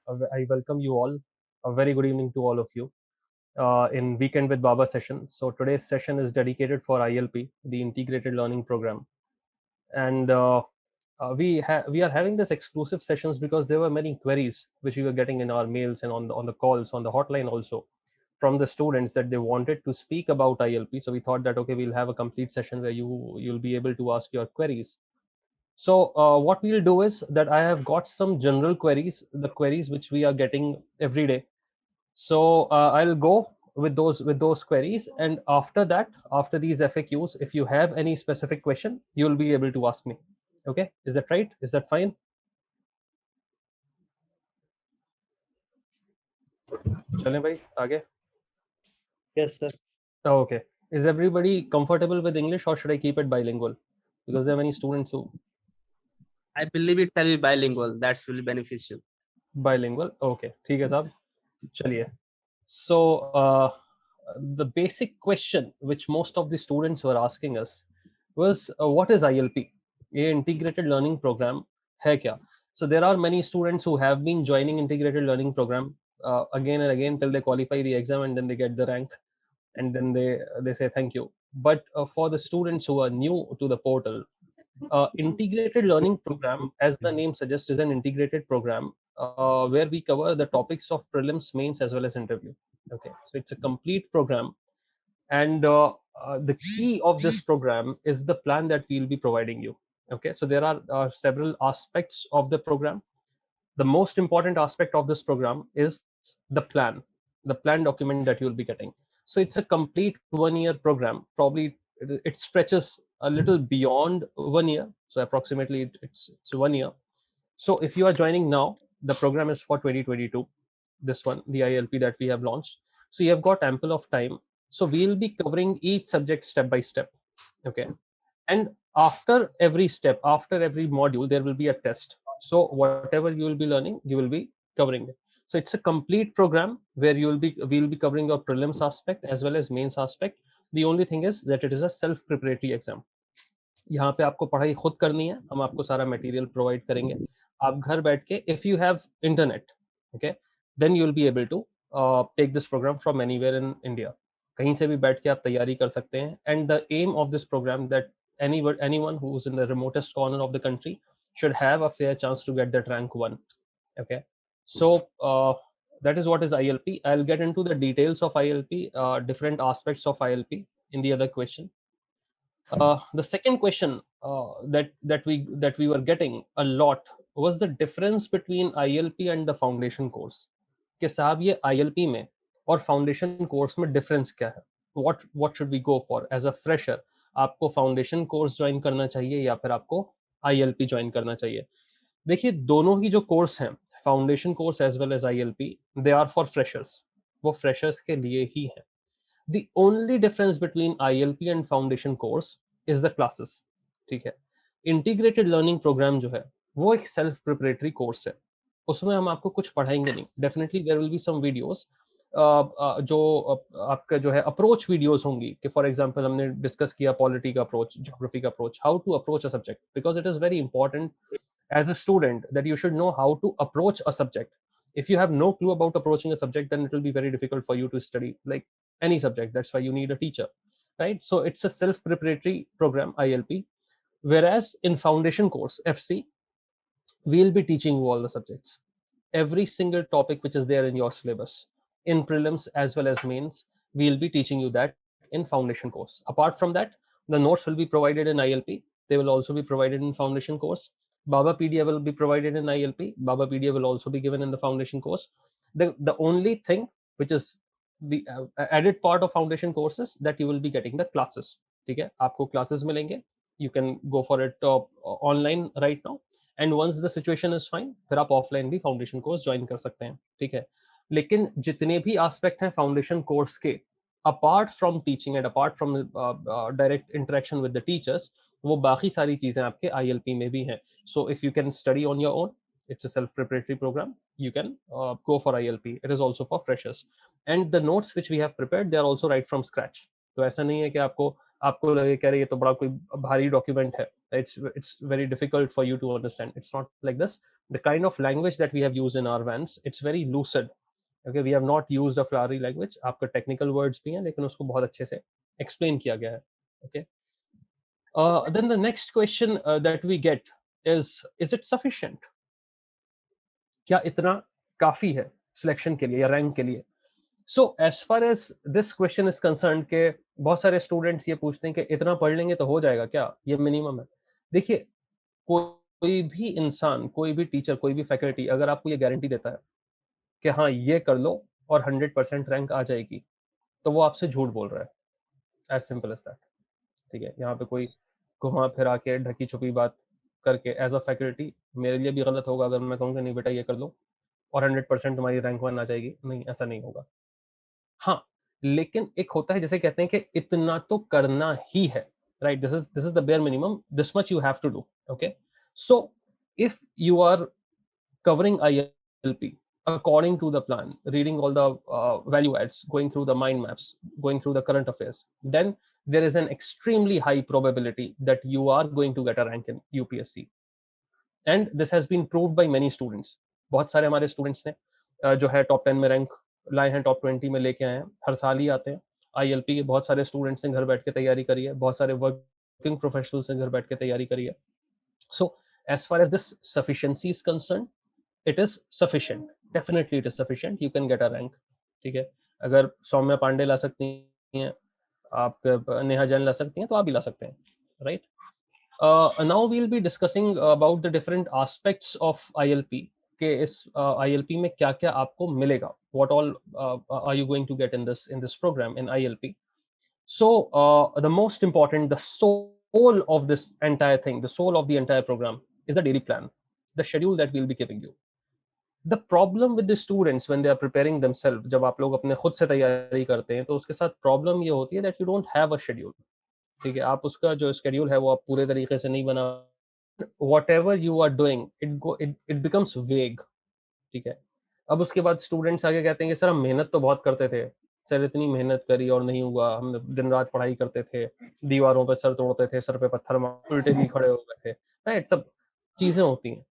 I welcome you all. A very good evening to all of you in Weekend with Baba session. So today's session is dedicated for ILP, the Integrated Learning Program, and we are having this exclusive sessions because there were many queries which we were getting in our mails and on the calls on the hotline also from the students that they wanted to speak about ILP. So we thought that okay, we'll have a complete session where you'll be able to ask your queries. So what we'll do is that I have got some general queries, the queries which we are getting every day. So I'll go with those queries, and after that, after these FAQs, if you have any specific question, you'll be able to ask me. Okay, is that right? Is that fine? चलें भाई आगे. Yes, sir. Oh, okay. Is everybody comfortable with English, or should I keep it bilingual? Because there are many students who I believe it shall be bilingual. That's really beneficial. bilingual. Okay, ठीक है साहब. चलिए. So the basic question which most of the students were asking us was what is ILP? ये integrated learning program है क्या? So there are many students who have been joining integrated learning program again and again till they qualify the exam, and then they get the rank, and then they say thank you. But for the students who are new to the portal, integrated learning program, as the name suggests, is an integrated program where we cover the topics of prelims, mains, as well as interview. Okay, so it's a complete program, and the key of this program is the plan that we'll be providing you. Okay, so there are several aspects of the program. The most important aspect of this program is the plan document that you'll be getting. So it's a complete 1 year program. Probably it stretches a little beyond 1 year. So approximately it's 1 year. So if you are joining now, the program is for 2022. This one, the ILP that we have launched. So you have got ample of time. So we'll be covering each subject step by step. Okay, and after every step, after every module, there will be a test. So whatever you will be learning, you will be covering it. So it's a complete program where we'll be covering your prelims aspect as well as mains aspect. The only thing is that it is a self preparatory exam. यहाँ पे आपको पढ़ाई खुद करनी है, हम आपको सारा मटेरियल प्रोवाइड करेंगे. आप घर बैठ के, if you have internet, okay, then you will be able to take this programme from anywhere in India. कहीं से भी बैठ के आप तैयारी कर सकते हैं. And the aim of this programme that anyone who is in the remotest corner of the country should have a fair chance to get that rank 1. Okay, so that is what is ILP. I'll get into the details of ILP, different aspects of ILP in the other question. The second question that we were getting a lot was the difference between ILP and the foundation course. कि साहब ये ILP में और foundation course में difference क्या है? What should we go for as a fresher? आपको foundation course join करना चाहिए या फिर आपको ILP join करना चाहिए? देखिए, दोनों ही जो कोर्स हैं, foundation course as well as ILP, they are for freshers. वो फ्रेशर्स के लिए ही है. The only difference between ILP and foundation course is the classes. ठीक है, इंटीग्रेटेड लर्निंग प्रोग्राम जो है वो एक सेल्फ प्रिपरेटरी कोर्स है. उसमें हम आपको कुछ पढ़ाएंगे नहीं. Definitely there will be some videos जो आपका जो है अप्रोच वीडियोस होंगी कि फॉर एग्जांपल हमने डिस्कस किया पॉलिटी का अप्रोच, ज्योग्राफी का approach, how to approach a subject, because it is very important as a student that you should know how to approach a subject. If you have no clue about approaching a subject, then it will be very difficult for you to study like any subject. That's why you need a teacher, right? So it's a self preparatory program, ILP, whereas in foundation course, FC, we'll be teaching you all the subjects, every single topic which is there in your syllabus, in prelims as well as mains. We'll be teaching you that in foundation course. Apart from that, the notes will be provided in ILP. They will also be provided in foundation course. Baba PDF will be provided in ILP. Baba PDF will also be given in the foundation course. The only thing which is the added part of foundation courses that you will be getting the classes. ठीक है, आपको classes मिलेंगे. You can go for it online right now. And once the situation is fine, फिर आप offline भी foundation course join कर सकते हैं. ठीक है, लेकिन जितने भी एस्पेक्ट हैं फाउंडेशन कोर्स के, apart from teaching and apart from direct interaction with the teachers, वो बाकी सारी चीजें आपके ILP में भी हैं. सो if you can study on your own, it's a self-preparatory program, you can go for ILP. It is also for freshers, and the notes which we have prepared, they are also right from scratch. तो ऐसा नहीं है कि आपको लगे कह रहे ये तो बड़ा कोई भारी डॉक्यूमेंट है, it's very difficult for you to understand. It's not like this. the kind of language that we have used in our vans, it's very lucid. Okay, we have not used a flowery language. आपका technical words भी हैं, लेकिन उसको बहुत अच्छे से explain किया गया है. Okay. Then the next question that we get is it sufficient? क्या इतना काफी है सिलेक्शन के लिए या रैंक के लिए? So as far as this question is concern के बहुत सारे स्टूडेंट्स ये पूछते हैं कि इतना पढ़ लेंगे तो हो जाएगा क्या, ये मिनिमम है? देखिए, कोई भी इंसान, कोई भी टीचर, कोई भी फैकल्टी अगर आपको ये गारंटी देता है कि हाँ ये कर लो और 100% रैंक आ जाएगी, तो वो आपसे झूठ बोल रहा है. As simple as that. ठीक है, यहाँ पे कोई घुमा फिरा के ढकी छुपी बात करके एज अ फैकल्टी मेरे लिए भी गलत होगा अगर मैं कहूँगा नहीं बेटा ये कर लो और 100% तुम्हारी रैंक 1 आ जाएगी. नहीं, ऐसा नहीं होगा. हाँ, लेकिन एक होता है जिसे कहते हैं कि इतना तो करना ही है, right? This is the bare minimum, this much you have to do. Okay, so if you are covering ILP according to the plan, reading all the value adds, going through the mind maps, going through the current affairs, then there is an extremely high probability that you are going to get a rank in UPSC. And this has been proved by many students. बहुत सारे हमारे students ने जो है top 10 में rank लाए हैं, top 20 में लेके आए हैं, हर साल ही आते हैं. ILP के बहुत सारे स्टूडेंट्स ने घर बैठ के तैयारी करी है, बहुत सारे वर्किंग प्रोफेशनल्स ने घर बैठ के तैयारी करी है. So as far as this sufficiency is concern, it is sufficient. Definitely it is sufficient. You can get a rank. ठीक है, अगर सौम्या पांडे ला सकती हैं, आप नेहा जैन ला सकती हैं, तो आप भी ला सकते हैं, right? Now we'll be discussing about the different aspects of ILP. कि इस ILP में क्या क्या आपको मिलेगा, what all are you going to get in this program in ILP. So the most important, the soul of this entire thing, the soul of the entire program is the daily plan, the schedule that we'll be giving you. The problem with the students when they are preparing themselves, जब आप लोग अपने खुद से तैयारी करते हैं, तो उसके साथ प्रॉब्लम ये होती है that you don't have a schedule. ठीक है, आप उसका जो स्केड्यूल है वो आप पूरे तरीके से नहीं बना. whatever you are doing, it becomes vague. ठीक है, अब उसके बाद स्टूडेंट्स आगे कहते हैं कि सर हम मेहनत तो बहुत करते थे, सर इतनी मेहनत करी और नहीं हुआ, हम दिन रात पढ़ाई करते थे, दीवारों पे सर तोड़ते थे, सर पे पत्थर मार उल्टे भी खड़े हो गए थे, राइट? सब चीजें होती हैं.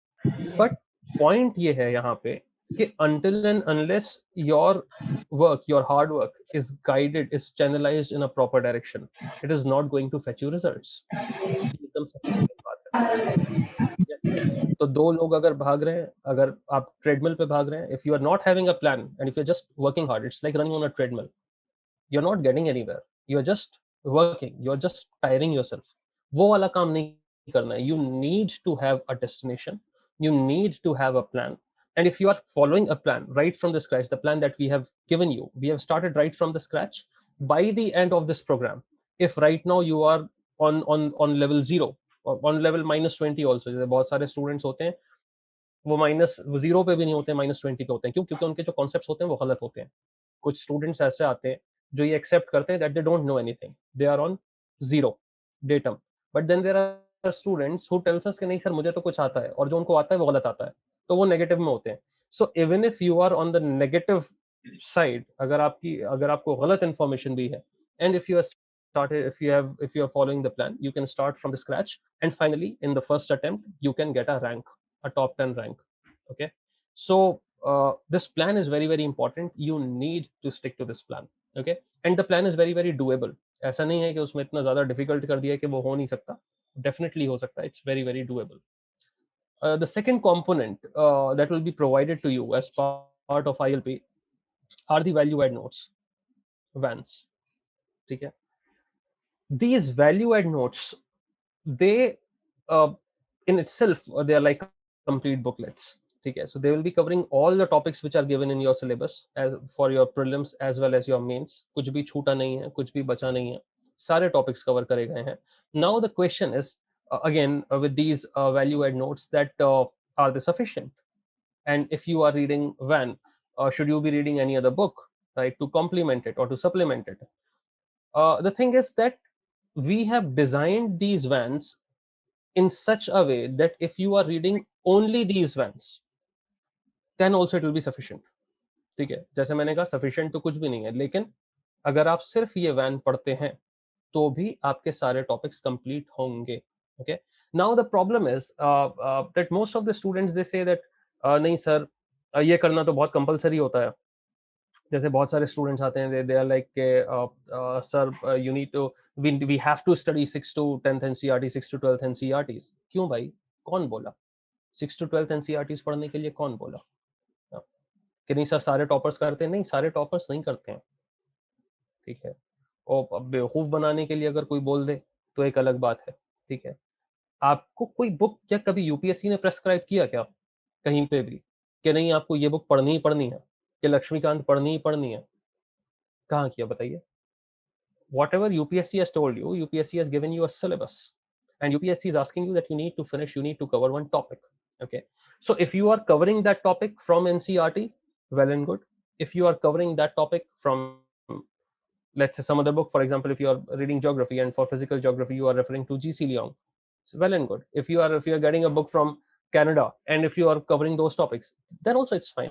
बट पॉइंट ये है यहाँ पे कि until and unless your work, your hard work is guided, is channelized in a proper direction, it is not going to fetch you results. एकदम सही बात है. तो दो लोग अगर भाग रहे हैं, अगर आप ट्रेडमिल पे भाग रहे हैं, if you are not having a plan and if you're just working hard, it's like running on a treadmill. You're not getting anywhere. You're just working. You're just tiring yourself. वो वाला काम नहीं करना है. You need to have a destination. You need to have a plan. And if you are following a plan right from the scratch, the plan that we have given you, we have started right from the scratch. By the end of this program, if right now you are on level 0 or on level -20 also, जैसे बहुत सारे students होते हैं वो -0 पे भी नहीं होते, -20 पे होते हैं. क्यों? क्योंकि उनके जो कॉन्सेप्ट्स होते हैं वो गलत होते हैं. कुछ स्टूडेंट्स ऐसे आते हैं जो ये एक्सेप्ट करते हैं that they don't know anything, they are on 0 datum. But then there are students who tells us कि नहीं सर मुझे तो कुछ आता है, और जो उनको आता है वो गलत आता है, तो वो नेगेटिव में होते हैं. So even if you are on the negative side, अगर आपको गलत इंफॉर्मेशन भी है, and if you started, if you are following the plan, you can start from the scratch, and finally in the first attempt you can get a rank, a top 10 rank. Okay, so this plan is very very important. You need to stick to this plan. Okay, and the plan is very very doable. ऐसा नहीं है कि उसमें इतना ज्यादा difficult कर दिया है कि वो हो नहीं सकता. डेफिनेटली हो सकता है. It's very very doable. The second component that will be provided to you as part of ILP are the value add notes, vans. ठीक है, these value add notes, they in itself they are like complete booklets. ठीक है, so they will be covering all the topics which are given in your syllabus as for your prelims as well as your mains. कुछ भी छूटा नहीं है, कुछ भी बचा नहीं है, सारे topics cover करे गए हैं. Now the question is again with these value add notes that are they sufficient? And if you are reading van, should you be reading any other book, right, to complement it or to supplement it? The thing is that we have designed these vans in such a way that if you are reading only these vans, then also it will be sufficient. ठीक है, जैसे मैंने कहा sufficient तो कुछ भी नहीं है, लेकिन अगर आप सिर्फ ये वैन पढ़ते हैं तो भी आपके सारे टॉपिक्स कंप्लीट होंगे. Okay, Now the problem is that most of the students they say that नहीं सर ये करना तो बहुत कंपलसरी होता है. जैसे बहुत सारे स्टूडेंट्स आते हैं दे आर लाइक के sir you need to we have to study 6 to 10th NCERT 6 to 12th NCERTs. क्यों भाई? कौन बोला? 6 to 12th एनसीईआरटीज पढ़ने के लिए कौन बोला? हाँ, कि नहीं सर सारे टॉपर्स करते हैं. नहीं, सारे टॉपर्स नहीं करते हैं. ठीक है. और अब बेवकूफ बनाने के लिए अगर कोई बोल दे तो एक अलग बात है. ठीक है. आपको कोई बुक क्या कभी यूपीएससी ने प्रेस्क्राइब किया क्या कहीं पे भी कि नहीं आपको ये बुक पढ़नी ही पढ़नी है, कि लक्ष्मीकांत पढ़नी ही पढ़नी है? कहाँ किया बताइए? Whatever UPSC has told you, UPSC has given you a syllabus, and UPSC is asking you that you need to finish, you need to cover one topic. Okay, so if you are covering that topic from NCRT, well and good. If you are covering that topic from, let's say, some other book, for example, if you are reading geography and for physical geography you are referring to GC Leong, it's well and good. If you are getting a book from Canada and if you are covering those topics, then also it's fine.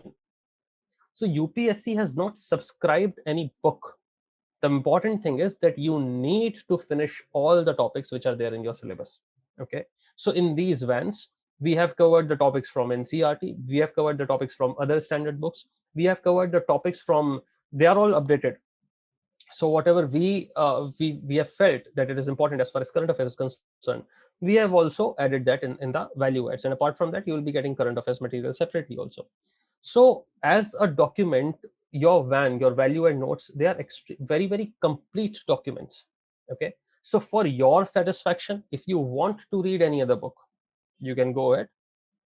So UPSC has not subscribed any book. The important thing is that you need to finish all the topics which are there in your syllabus. Okay, so in these vans we have covered the topics from NCRT, we have covered the topics from other standard books, we have covered the topics from, they are all updated. So whatever we have felt that it is important as far as current affairs is concerned, we have also added that in the value adds, and apart from that you will be getting current affairs material separately also. So as a document, your van, your value add notes, they are very, very complete documents. Okay. So for your satisfaction, if you want to read any other book, you can go ahead.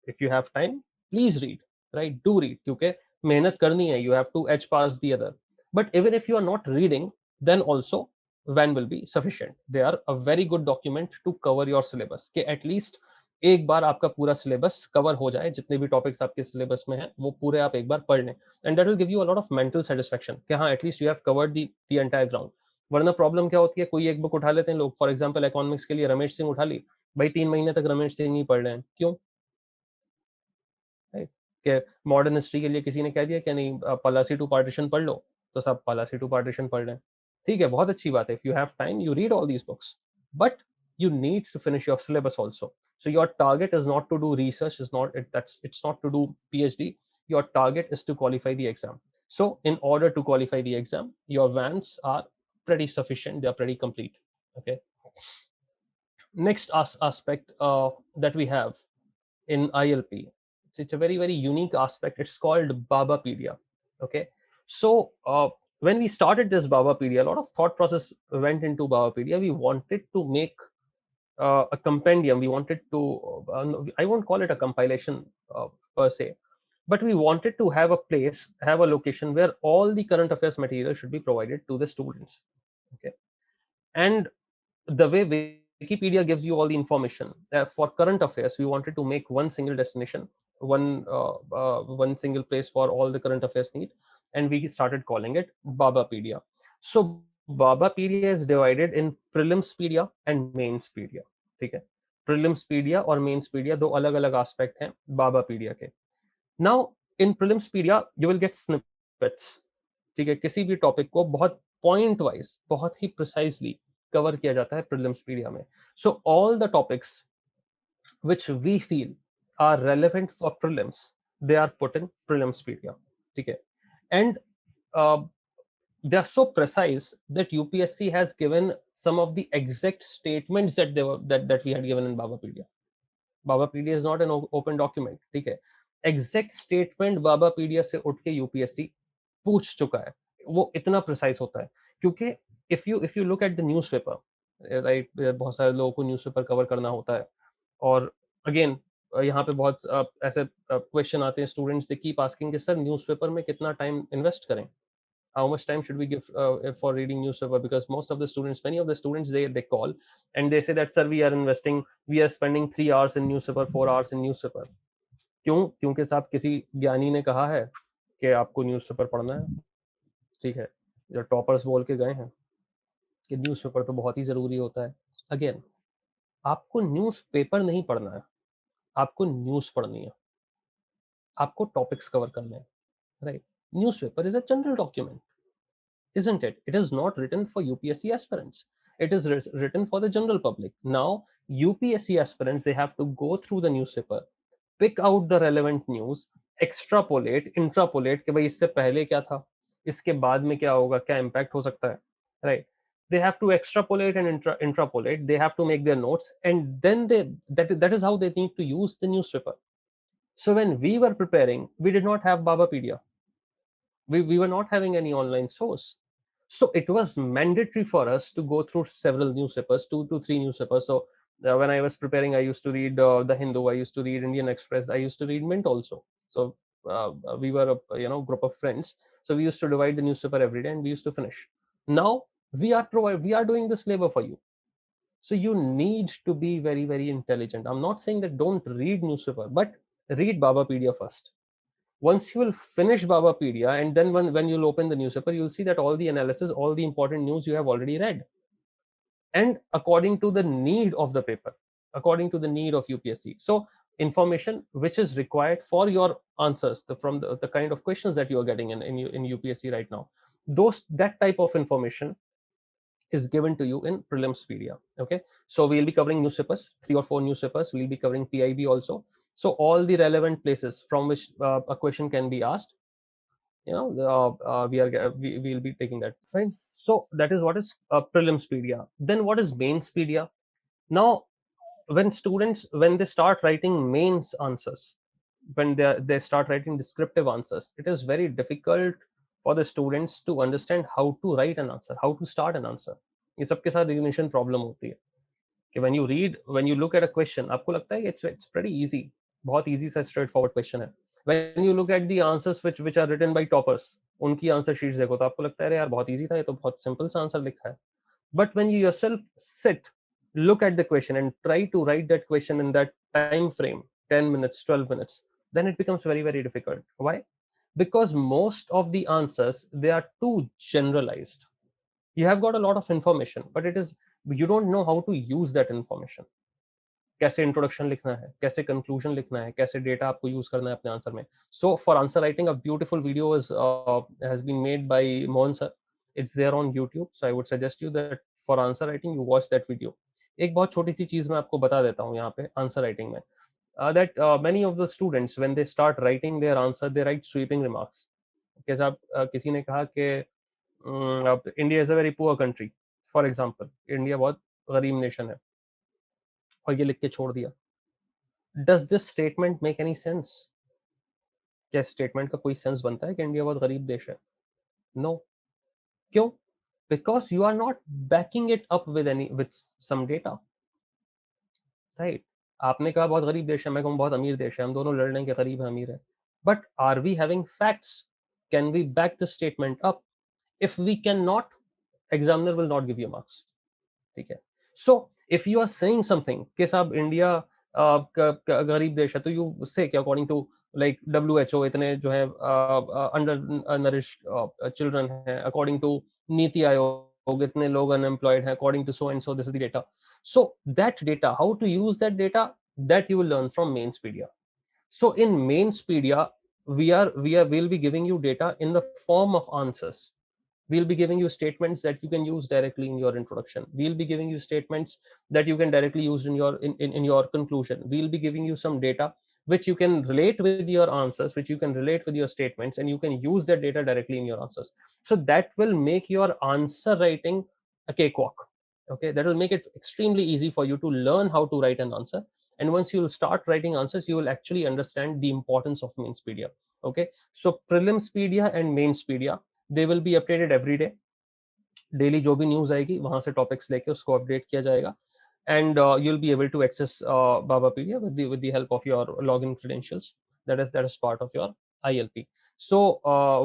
If you have time, please read, right? Do read. Okay. मेहनत करनी है, you have to edge past the other. But even if you are not reading, then also van will be sufficient. They are a very good document to cover your syllabus. कि at least एक बार आपका पूरा syllabus cover हो जाए, जितने भी topics आपके syllabus में हैं वो पूरे आप एक बार पढ़ लें, and that will give you a lot of mental satisfaction कि हाँ at least you have covered the entire ground. वरना प्रॉब्लम क्या होती है, कोई एक बुक उठा लेते हैं लोग, फॉर एग्जांपल इकोनॉमिक्स के लिए रमेश सिंह उठा ली, भाई 3 महीने तक रमेश सिंह ही पढ़ रहे हैं. क्यों? राइट? कि मॉडर्न हिस्ट्री के लिए किसी ने कह दिया कि नहीं पलासी टू पार्टीशन पढ़ लो, तो सब पलासी टू पार्टीशन पढ़ रहे हैं. ठीक है, बहुत अच्छी बात है. If you have time you read all these books, but you need to finish your syllabus also. So your target is not to do research, is not it, that's it's not to do PhD. Your target is to qualify the exam. So in order to qualify the exam, your vans are pretty sufficient, they are pretty complete. Okay. Next aspect that we have in ILP, it's a very, very unique aspect. It's called Babapedia. Okay. So when we started this Babapedia, a lot of thought process went into Babapedia. We wanted to make a compendium. We wanted to, I won't call it a compilation per se, but we wanted to have a place, have a location where all the current affairs material should be provided to the students. Okay. And the way Wikipedia gives you all the information, for current affairs, we wanted to make one single destination, one single place for all the current affairs need, and we started calling it Babapedia. So Babapedia is divided in Prelimspedia and Mainspedia. ठीक है, Prelimspedia और Mainspedia दो अलग अलग aspect हैं Babapedia के. Now in Prelimspedia you will get snippets. ठीक है, किसी भी टॉपिक को बहुत पॉइंट वाइज, बहुत ही प्रिसाइजली कवर किया जाता है प्रीलिम्सपीडिया में. So all the topics which we feel are relevant for prelims, they are put in Prelimspedia. ठीक है, and uh, they are so precise that UPSC has given some of the exact statements that they were that we had given in Babapedia. Babapedia is not an open document. ठीक है, exact statement बाबापीडिया से उठ के UPSC पूछ चुका है. वो इतना प्रिसाइज होता है क्योंकि if you look at the newspaper, right, बहुत सारे लोगों को न्यूज़पेपर कवर करना होता है. और अगेन यहाँ पे बहुत ऐसे क्वेश्चन आते हैं, स्टूडेंट्स दे कीप आस्किंग कि सर न्यूज़पेपर में कितना टाइम इन्वेस्ट करें, how much time should we give for reading newspaper, because most of the students, many of the students, they call and they say that sir we are spending 3 hours in newspaper, 4 hours in newspaper. क्यों? क्योंकि साहब किसी ज्ञानी ने कहा है कि आपको न्यूज़पेपर पढ़ना है. ठीक है, जो टॉपर्स बोल के गए हैं कि न्यूज़पेपर तो बहुत ही जरूरी होता है. अगेन, आपको न्यूज़पेपर नहीं पढ़ना है, आपको न्यूज़ पढ़नी है, आपको टॉपिक्स कवर करने हैं, right? Newspaper is a general document, isn't it? It is not written for UPSC aspirants. It is written for the general public. Now, UPSC aspirants, they have to go through the newspaper, pick out the relevant news, extrapolate, intrapolate कि भाई इससे पहले क्या था, इसके बाद में क्या होगा, क्या impact हो सकता है, right? They have to extrapolate and intrapolate. They have to make their notes, and then that is how they need to use the newspaper. So when we were preparing, we did not have Babapedia. We were not having any online source. So it was mandatory for us to go through several newspapers, 2 to 3 newspapers. So when I was preparing, I used to read the Hindu, I used to read Indian Express, I used to read Mint also. So we were a group of friends. So we used to divide the newspaper every day and we used to finish. Now we are doing this labor for you. So you need to be very, very intelligent. I'm not saying that don't read newspaper, but read Babapedia first. Once you will finish Babapedia, and then when you'll open the newspaper, you'll see that all the analysis, all the important news you have already read. And according to the need of the paper, according to the need of UPSC. So information which is required for your answers, from the kind of questions that you are getting in UPSC right now, that type of information is given to you in Prelimspedia. Okay, so we'll be covering newspapers, 3 or 4 newspapers. We'll be covering PIB also. So all the relevant places from which a question can be asked, we'll be taking that. Fine. So that is what is Prelimspedia. Then what is Mainspedia? Now, when they start writing mains answers, when they start writing descriptive answers, it is very difficult for the students to understand how to write an answer, how to start an answer. ये सबके साथ recognition problem होती है कि when you look at a question, आपको लगता है it's pretty easy, बहुत easy सा स्ट्रेट फॉरवर्ड क्वेश्चन है. When you look at the answers which are written by toppers, उनकी आंसर शीट्स देखो तो आपको लगता है अरे यार बहुत easy था, ये तो बहुत सिंपल सा आंसर लिखा है. But when you yourself sit, look at the question and try to write that question in that time frame, 10 minutes, 12 minutes, then it becomes very, very difficult. Why? Because most of the answers, they are too generalized. You have got a lot of information, but you don't know how to use that information. कैसे introduction लिखना है, कैसे conclusion लिखना है, कैसे data आपको use करना है अपने आंसर में. So for answer writing, a beautiful video has been made by Mohan sir. It's there on YouTube, so I would suggest you that for answer writing you watch that video. एक बहुत छोटी सी चीज मैं आपको बता देता हूँ यहाँ पे आंसर राइटिंग में, that many of the students when they start writing their answer, they write sweeping remarks. जैसे आप किसी ने कहा कि India is a very poor country, for example India बहुत गरीब नेशन है, और ये लिख के छोड़ दिया. Does this statement make any sense? क्या स्टेटमेंट का कोई सेंस बनता है कि इंडिया बहुत गरीब देश है? नो. क्यों? Because you are not backing it up with some data, right? आपने कहा बहुत गरीब देश है, मैं कहूँ बहुत अमीर देश है, हम दोनों लड़ रहे हैं कि गरीब है अमीर है, but are we having facts? Can we back the statement up? If we can not, examiner will not give you marks. ठीक है. So if you are saying something कि साहब इंडिया गरीब देश है, तो यू से कि अकॉर्डिंग टू लाइक WHO इतने जो है अंडर नरिश्ड चिल्ड्रन है, अकॉर्डिंग टू नीति आयोग इतने लोग अनएम्प्लॉयड हैं, according to so and so, this is the data. So that data, how to use that data, that you will learn from Mainspedia. So in Mainspedia, we'll be giving you data in the form of answers. We'll be giving you statements that you can use directly in your introduction. We'll be giving you statements that you can directly use in your conclusion. We'll be giving you some data which you can relate with your answers, which you can relate with your statements, and you can use that data directly in your answers. So that will make your answer writing a cakewalk. Okay, that will make it extremely easy for you to learn how to write an answer. And once you will start writing answers, you will actually understand the importance of Mainspedia. Okay, so Prelimspedia and Mainspedia, they will be updated every day. Daily जो भी news आएगी वहां से topics लेके उसको update किया जाएगा, and you'll be able to access Babapedia with the help of your login credentials. That is part of your ILP. So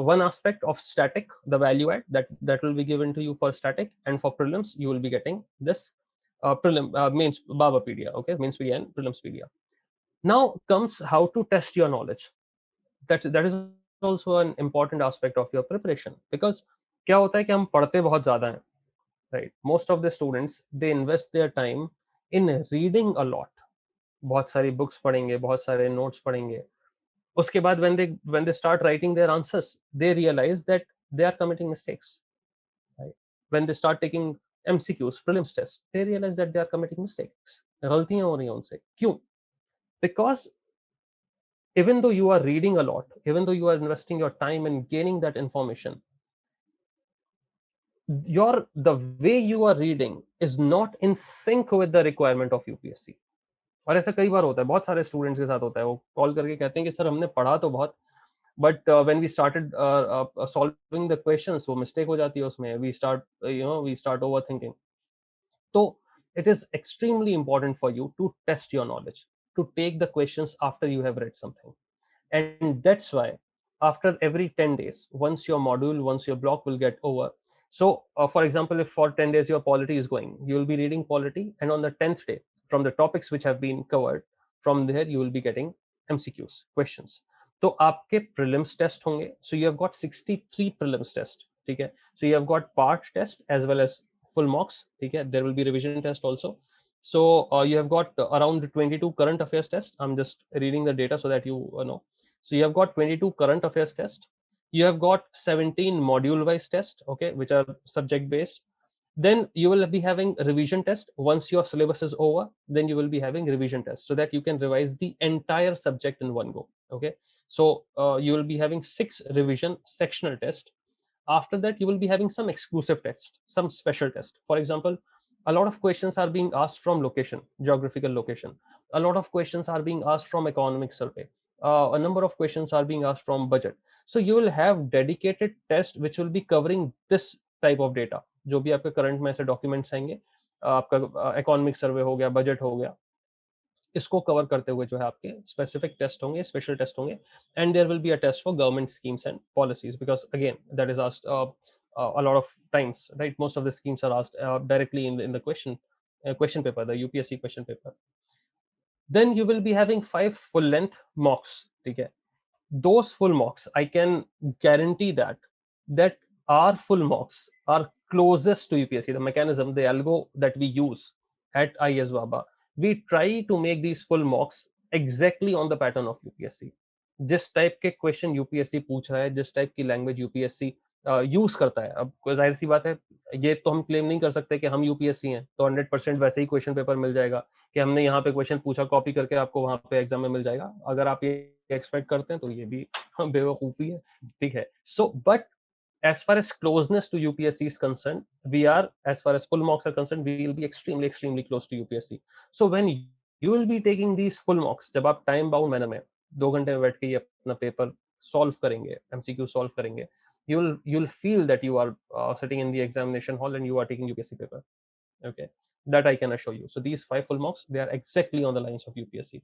one aspect of static, the value add that will be given to you for static, and for prelims you will be getting this mains Babapedia. Okay, Mainspedia and Prelimspedia. Now comes how to test your knowledge. That is also an important aspect of your preparation, because क्या होता है कि हम पढ़ते बहुत ज्यादा हैं, right? Most of the students, they invest their time in reading a lot. बहुत सारी बुक्स पढ़ेंगे, बहुत सारे नोट्स पढ़ेंगे. उसके बाद when they start writing their answers, they realize that they are committing mistakes, right? When they start taking MCQs, prelims test, they realize that they are committing mistakes. गलतियां हो रही हैं उनसे. क्यों? Because even though you are reading a lot, even though you are investing your time in gaining that information, the way you are reading is not in sync with the requirement of UPSC. और ऐसा कई बार होता है, बहुत सारे students के साथ होता है, वो कॉल करके कहते हैं कि सर हमने पढ़ा तो बहुत, but when we started solving the questions वो मिस्टेक हो जाती है उसमें, we start overthinking. So it is extremely important for you to test your knowledge, to take the questions after you have read something. And that's why after every 10 days, once your block will get over. So for example, if for 10 days your polity is going, you will be reading polity, and on the 10th day, from the topics which have been covered, from there you will be getting MCQs questions. तो आपके prelims test होंगे. So you have got 63 prelims test. ठीक है. So you have got part test as well as full mocks. ठीक है. There will be revision test also. So you have got around 22 current affairs test. I'm just reading the data so that you know. So you have got 22 current affairs test. You have got 17 module wise test, okay, which are subject based. Then you will be having revision test. Once your syllabus is over, then you will be having revision test so that you can revise the entire subject in one go. Okay. So you will be having 6 revision sectional test. After that, you will be having some exclusive test, some special test. For example, a lot of questions are being asked from location, geographical location. A lot of questions are being asked from economic survey. A number of questions are being asked from budget. So you will have dedicated test which will be covering this type of data. जो भी आपके current में ऐसे documents आएंगे, आपका economic survey हो गया, budget हो गया, इसको कवर करते हुए जो है आपके स्पेसिफिक टेस्ट होंगे, स्पेशल टेस्ट होंगे. And there will be a test for government schemes and policies, because again that is asked a lot of times, right? Most of the schemes are asked directly in the question paper, the UPSC question paper. Then you will be having 5 full length mocks. ठीक है. Those full mocks, I can guarantee that our full mocks are closest to UPSC. The mechanism, the algo that we use at IS Waba, we try to make these full mocks exactly on the pattern of UPSC. जिस type के question UPSC पूछ रहा है, जिस type की language UPSC use करता है, अब कोई जाहिर सी बात है, ये तो हम क्लेम नहीं कर सकते कि हम यूपीएससी हैं तो 100% वैसे ही क्वेश्चन पेपर मिल जाएगा कि हमने यहाँ पे क्वेश्चन पूछा, कॉपी करके आपको वहां पे एग्जाम में मिल जाएगा. अगर आप ये एक्सपेक्ट करते हैं तो ये भी बेवकूफी है. ठीक है. So but as far as closeness to UPSC is concerned, we are, as far as full mocks are concerned, we will be extremely close to UPSC. So when you will be taking these full mocks, जब आप time bound manner में 2 घंटे में बैठ के ये अपना paper solve करेंगे, MCQ सॉल्व करेंगे, you'll feel that you are sitting in the examination hall and you are taking UPSC paper. Okay, that I can assure you. So these 5 full mocks, they are exactly on the lines of UPSC.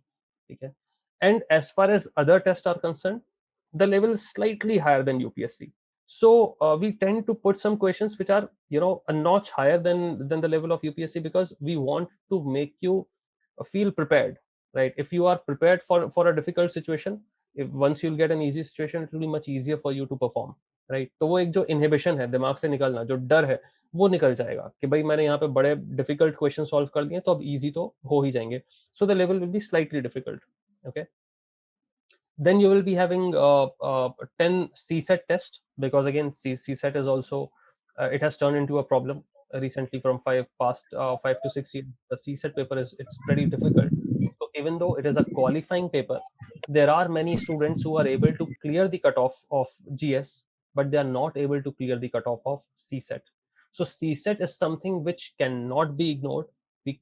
Okay. And as far as other tests are concerned, the level is slightly higher than UPSC. So we tend to put some questions which are, a notch higher than the level of UPSC, because we want to make you feel prepared, right? If you are prepared for a difficult situation, if once you'll get an easy situation, it will be much easier for you to perform, right? तो वो एक जो inhibition है, दिमाग से निकलना, जो डर है, वो निकल जाएगा कि भाई मैंने यहाँ पे बड़े डिफिकल्ट क्वेश्चन सॉल्व कर दिए तो अब इजी तो हो ही जाएंगे. So the level will be slightly difficult. Okay. Then you will be having 10 CSET test, because again CSET is also, it has turned into a problem recently. From 5 to 6 years, the CSET paper it's pretty difficult. So even though it is a qualifying paper, there are many students who are able to clear the cutoff of GS, but they are not able to clear the cutoff of CSET. So CSET is something which cannot be ignored. We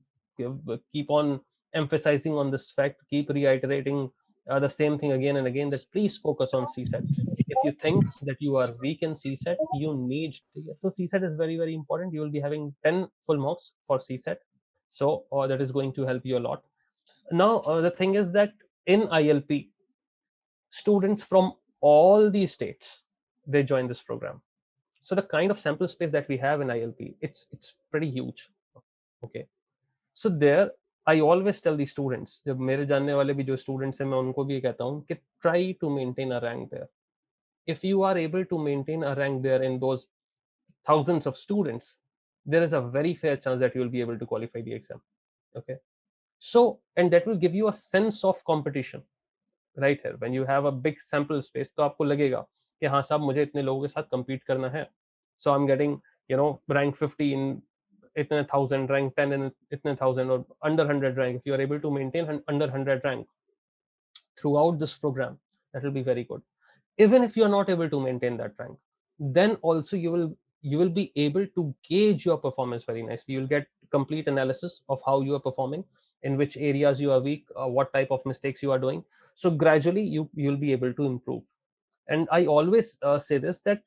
keep on emphasizing on this fact, keep reiterating the same thing again and again, that please focus on CSET. If you think that you are weak in CSET, you need to get. So CSET is very important. You will be having 10 full mocks for CSET. So that is going to help you a lot. Now the thing is that in ILP, students from all these states, they join this program. So the kind of sample space that we have in ILP, it's pretty huge. Okay. So there I always tell the students, जब मेरे जानने वाले भी जो students हैं, मैं उनको भी ये कहता हूँ कि try to maintain a rank there. If you are able to maintain a rank there in those thousands of students, there is a very fair chance that you will be able to qualify the exam. Okay. So, and that will give you a sense of competition right here. When you have a big sample space, तो आपको लगेगा कि हाँ साहब मुझे इतने लोगों के साथ compete करना है. So I'm getting, rank 50 in itne thousand, rank 10 in itne thousand, or under 100 rank, if you are able to maintain under 100 rank throughout this program, that will be very good. Even if you are not able to maintain that rank, then also you will be able to gauge your performance very nicely. You'll get complete analysis of how you are performing, in which areas you are weak, what type of mistakes you are doing. So gradually you'll be able to improve. And I always say this, that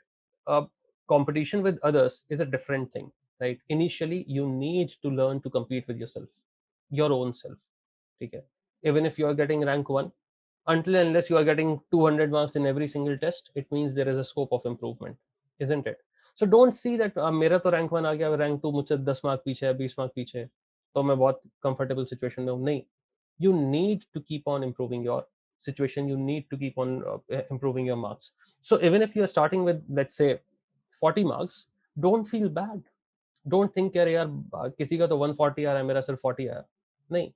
uh, competition with others is a different thing, right? Initially you need to learn to compete with yourself, your own self. Okay? Even if you are getting rank 1, until and unless you are getting 200 marks in every single test, it means there is a scope of improvement, isn't it? So don't see that मेरा तो rank 1 आ गया, rank 2 मुझसे 10 mark पीछे है, 20 mark पीछे है, तो मैं बहुत comfortable situation में हूँ. नहीं, you need to keep on improving your situation. You need to keep on improving your marks. So even if you are starting with, let's say, 40 marks, don't feel bad. Don't think यार किसी का तो 140 आ रहा है, मेरा सिर्फ 40 आया. नहीं,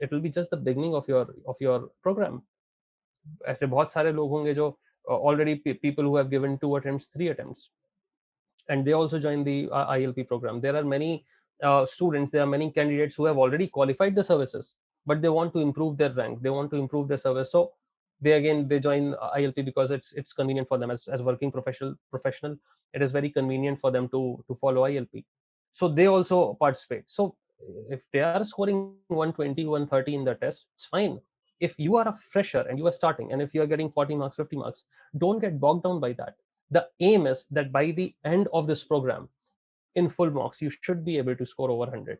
it will be just the beginning of your program. ऐसे बहुत सारे लोग होंगे जो already people who have given 2 attempts, 3 attempts, and they also join the ILP program. There are many students, there are many candidates who have already qualified the services, but they want to improve their rank, they want to improve their service. So they join ILP because it's convenient for them as working professional. It is very convenient for them to follow ILP. So they also participate. So if they are scoring 120, 130 in the test, it's fine. If you are a fresher and you are starting, and if you are getting 40 marks, 50 marks, don't get bogged down by that. The aim is that by the end of this program, in full marks, you should be able to score over 100.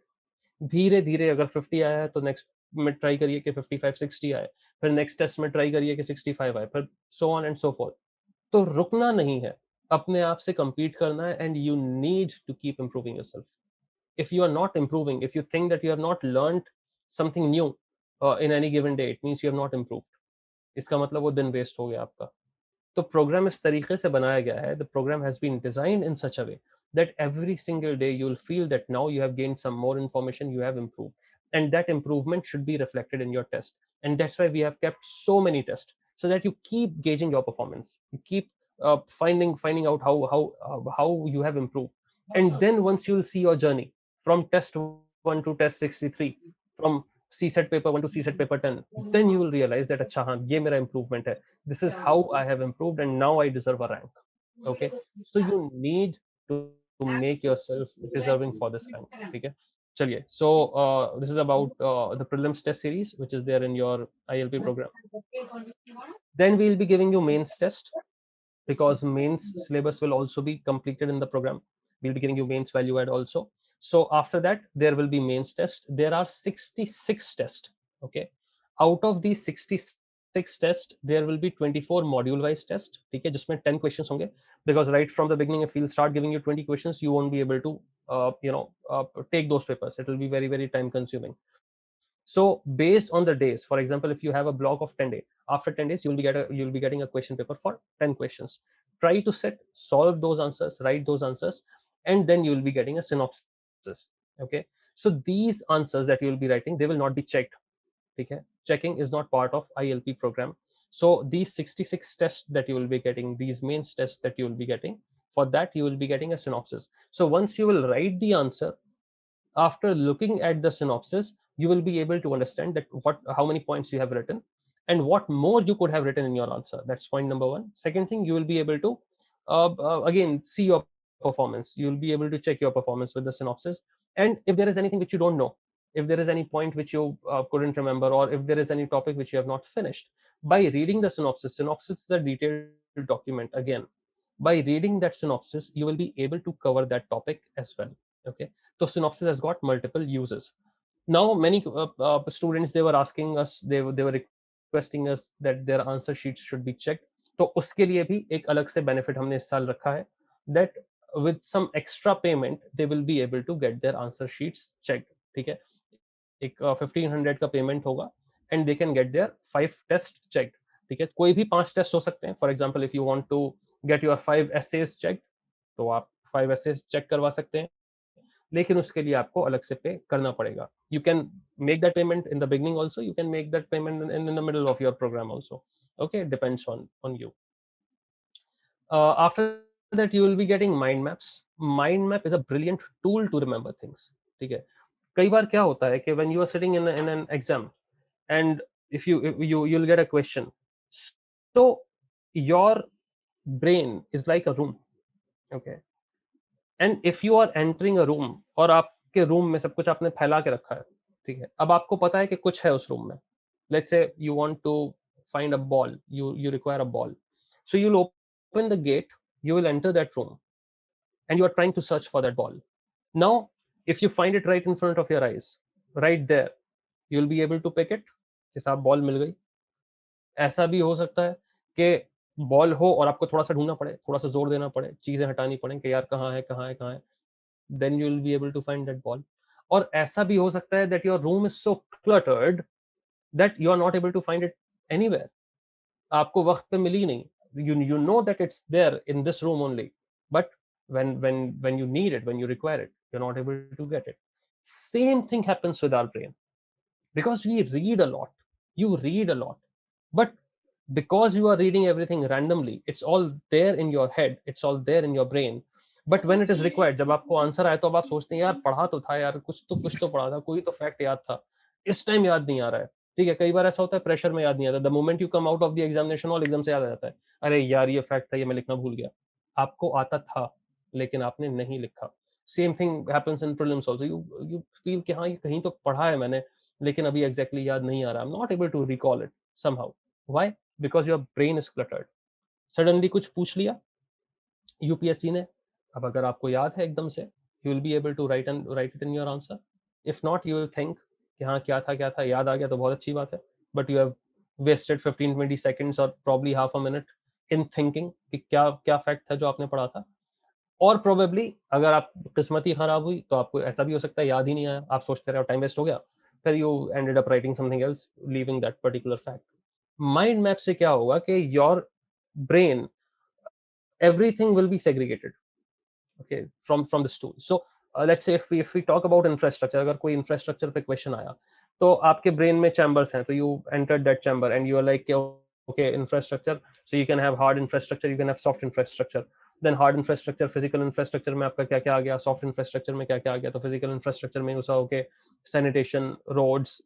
धीरे धीरे अगर 50 आया है तो next में try करिए कि 55 60 आए, फिर नेक्स्ट टेस्ट में ट्राई करिए कि 65 आए, फिर so on and so fourth. तो रुकना नहीं है, अपने आप से compete करना है, and you need to keep improving yourself. If you are not improving, if you think that you have not learned something new in any given day, it means you have not improved. इसका मतलब वो दिन waste हो गया आपका. तो programme इस तरीके से बनाया गया है, the programme has been designed in such a way that every single day you will feel that now you have gained some more information, you have improved, and that improvement should be reflected in your test. And that's why we have kept so many tests, so that you keep gauging your performance, you keep finding out how you have improved. And then once you will see your journey from test 1 to test 63, from CSET paper 1 to CSET paper 10, then you will realize that अच्छा हाँ ये मेरा improvement है, this is how I have improved, and now I deserve a rank. Okay, so you need to make yourself deserving for this rank. Okay, चलिए. So this is about the prelims test series which is there in your ILP program. Then we will be giving you mains test, because mains syllabus will also be completed in the program. We'll be giving you mains value add also. So after that there will be mains test. There are 66 tests. Okay, out of these 66 tests there will be 24 module wise test. ठीक है, जिसमें 10 questions होंगे, because right from the beginning if we'll start giving you 20 questions, you won't be able to take those papers. It will be very very time consuming. So based on the days, for example, if you have a block of 10 days, after 10 days you'll be getting a question paper for 10 questions. Try to sit, solve those answers, write those answers, and then you'll be getting a synopsis. Okay, so these answers that you'll be writing, they will not be checked. Okay, checking is not part of ILP program. So these 66 tests that you will be getting, these mains tests that you will be getting, for that you will be getting a synopsis. So once you will write the answer, after looking at the synopsis, you will be able to understand that how many points you have written and what more you could have written in your answer. That's point number one. Second thing, you will be able to again see your performance. You will be able to check your performance with the synopsis. And if there is anything which you don't know, if there is any point which you couldn't remember, or if there is any topic which you have not finished, by reading the synopsis is a detailed document. Again, by reading that synopsis, you will be able to cover that topic as well. Okay, so synopsis has got multiple uses. Now many students, they were asking us, they were requesting us that their answer sheets should be checked. तो उसके लिए भी एक अलग से benefit हमने इस साल रखा है, that with some extra payment they will be able to get their answer sheets checked. ठीक है, एक 1500 का पेमेंट होगा, and they can get their 5 test checked. ठीक है, कोई भी 5 टेस्ट हो सकते हैं. For example if you want to get your 5 essays checked, तो आप 5 एसेज चेक करवा सकते हैं, लेकिन उसके लिए आपको अलग से पे करना पड़ेगा. You can make that payment in the beginning also, you can make that payment in the middle of your programme also. Okay, depends on you. After that you will be getting mind maps. Mind map is a brilliant tool to remember things, ठीक है। कई बार क्या होता है कि when you are sitting in an exam and if you'll get a question, so your brain is like a room, okay, and if you are entering a room और आपके रूम में सब कुछ आपने फैला के रखा है, ठीक है, अब आपको पता है कि कुछ है उस रूम में, let's say you want to find a ball, you require a ball, so you'll open the gate, you will enter that room and you are trying to search for that ball. Now if you find it right in front of your eyes, right there, you'll be able to pick it, कि साहब ball मिल गई। ऐसा भी हो सकता है कि ball हो और आपको थोड़ा सा ढूंढना पड़े, थोड़ा सा जोर देना पड़े, चीजें हटानी पड़े कि यार कहाँ है कहाँ है कहाँ है, then you will be able to find that ball. और ऐसा भी हो सकता है that your room is so cluttered that you are not able to find it anywhere, आपको वक्त पे मिली नहीं, you know that it's there in this room only, but when you need it, when you require it, you're not able to get it. Same thing happens with our brain, because we read a lot, you read a lot, but because you are reading everything randomly, it's all there in your head, it's all there in your brain, but when it is required, जब आपको answer आए तो अब आप सोचते हैं यार पढ़ा तो था यार, कुछ तो पढ़ा था, कोई तो फैक्ट याद था, इस टाइम याद नहीं आ रहा है, ठीक है। कई बार ऐसा होता है प्रेशर में याद नहीं आता, the moment you come out of the examination hall एकदम से याद आ जाता है, अरे यार ये फैक्ट था, ये मैं लिखना भूल गया। आपको आता था लेकिन आपने नहीं लिखा। Same thing happens in prelims also, you feel कि हाँ ये कहीं तो पढ़ा है मैंने, लेकिन अभी एग्जैक्टली याद नहीं आ रहा, I am not able to recall it somehow. Why? Because your brain is cluttered. Suddenly कुछ पूछ लिया यूपीएससी ने, अब अगर आपको याद है एकदम से, you will be able to write it in your answer. If not, you will think कि हाँ क्या था, याद आ गया तो बहुत अच्छी बात है, but you have wasted 15-20 seconds और probably half a minute in thinking कि क्या क्या फैक्ट था जो आपने पढ़ा था। और प्रोबेबली अगर आप किस्मत ही खराब हुई तो आपको ऐसा भी हो सकता है याद ही नहीं आया, आप सोचते रहे, टाइम वेस्ट हो गया, फिर you ended up writing something else, leaving that particular fact. Mind map से क्या होगा कि your brain, everything will be segregated, okay, from this tool. So let's say if we talk about infrastructure, अगर कोई infrastructure पे question आया तो आपके brain में chambers हैं, तो you entered that chamber and you are like okay, infrastructure, so you can have hard infrastructure, you can have soft infrastructure, then hard infrastructure, physical infrastructure में आपका क्या क्या आ गया, soft infrastructure में क्या क्या आ गया, तो physical infrastructure में उसा okay, sanitation, roads,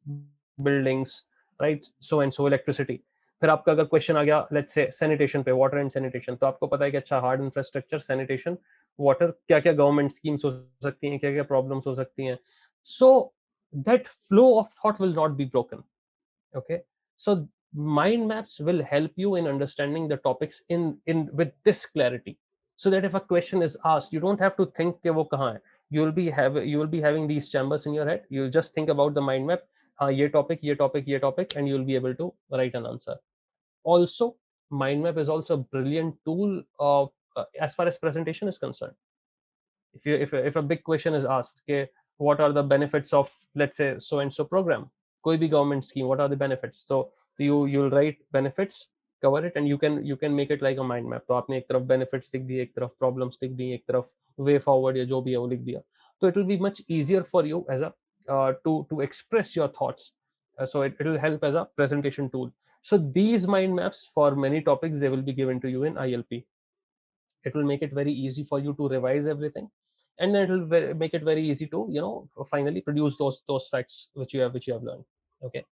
buildings, right, so and so, electricity। फिर आपका अगर क्वेश्चन आ गया लेट्स से सैनिटेशन पे, वाटर एंड सैनिटेशन, तो आपको पता है कि अच्छा हार्ड इंफ्रास्ट्रक्चर, सैनिटेशन, वाटर, क्या क्या गवर्नमेंट स्कीम्स हो सकती हैं, क्या क्या प्रॉब्लम्स हो सकती हैं। So that flow of thought will not be broken, okay, so mind maps will help you in understanding the topics in with this clarity, so that if a question is asked, you don't have to think कि वो कहाँ है, you will be having these chambers in your head, you just think about the mind map, हाँ ये topic ये topic ये topic, and you will be able to write an answer. Also, mind map is also a brilliant tool of as far as presentation is concerned. If a big question is asked, okay, what are the benefits of, let's say, so and so program, कोई भी government scheme, what are the benefits, so you'll write benefits, cover it, and you can make it like a mind map, तो आपने एक तरफ benefits लिख दिए, एक तरफ problems लिख दी, एक तरफ way forward या जो भी है वो लिख दिया, तो it will be much easier for you as a to express your thoughts. So it will help as a presentation tool. So these mind maps for many topics, they will be given to you in ILP. It will make it very easy for you to revise everything, and then it will make it very easy to finally produce those facts which you have learned. Okay.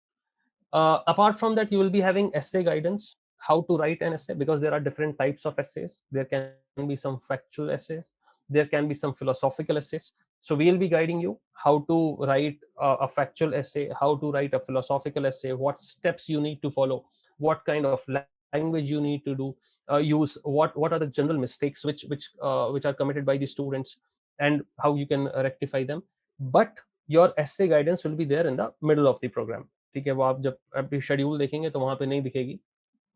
Apart from that, you will be having essay guidance, how to write an essay, because there are different types of essays. There can be some factual essays, there can be some philosophical essays. So we'll be guiding you how to write a factual essay, how to write a philosophical essay, what steps you need to follow, what kind of language you need to do, use, what are the general mistakes which are committed by the students, and how you can rectify them. But your essay guidance will be there in the middle of the program, ठीक है। वो आप जब अभी schedule देखेंगे तो वहां पे नहीं दिखेगी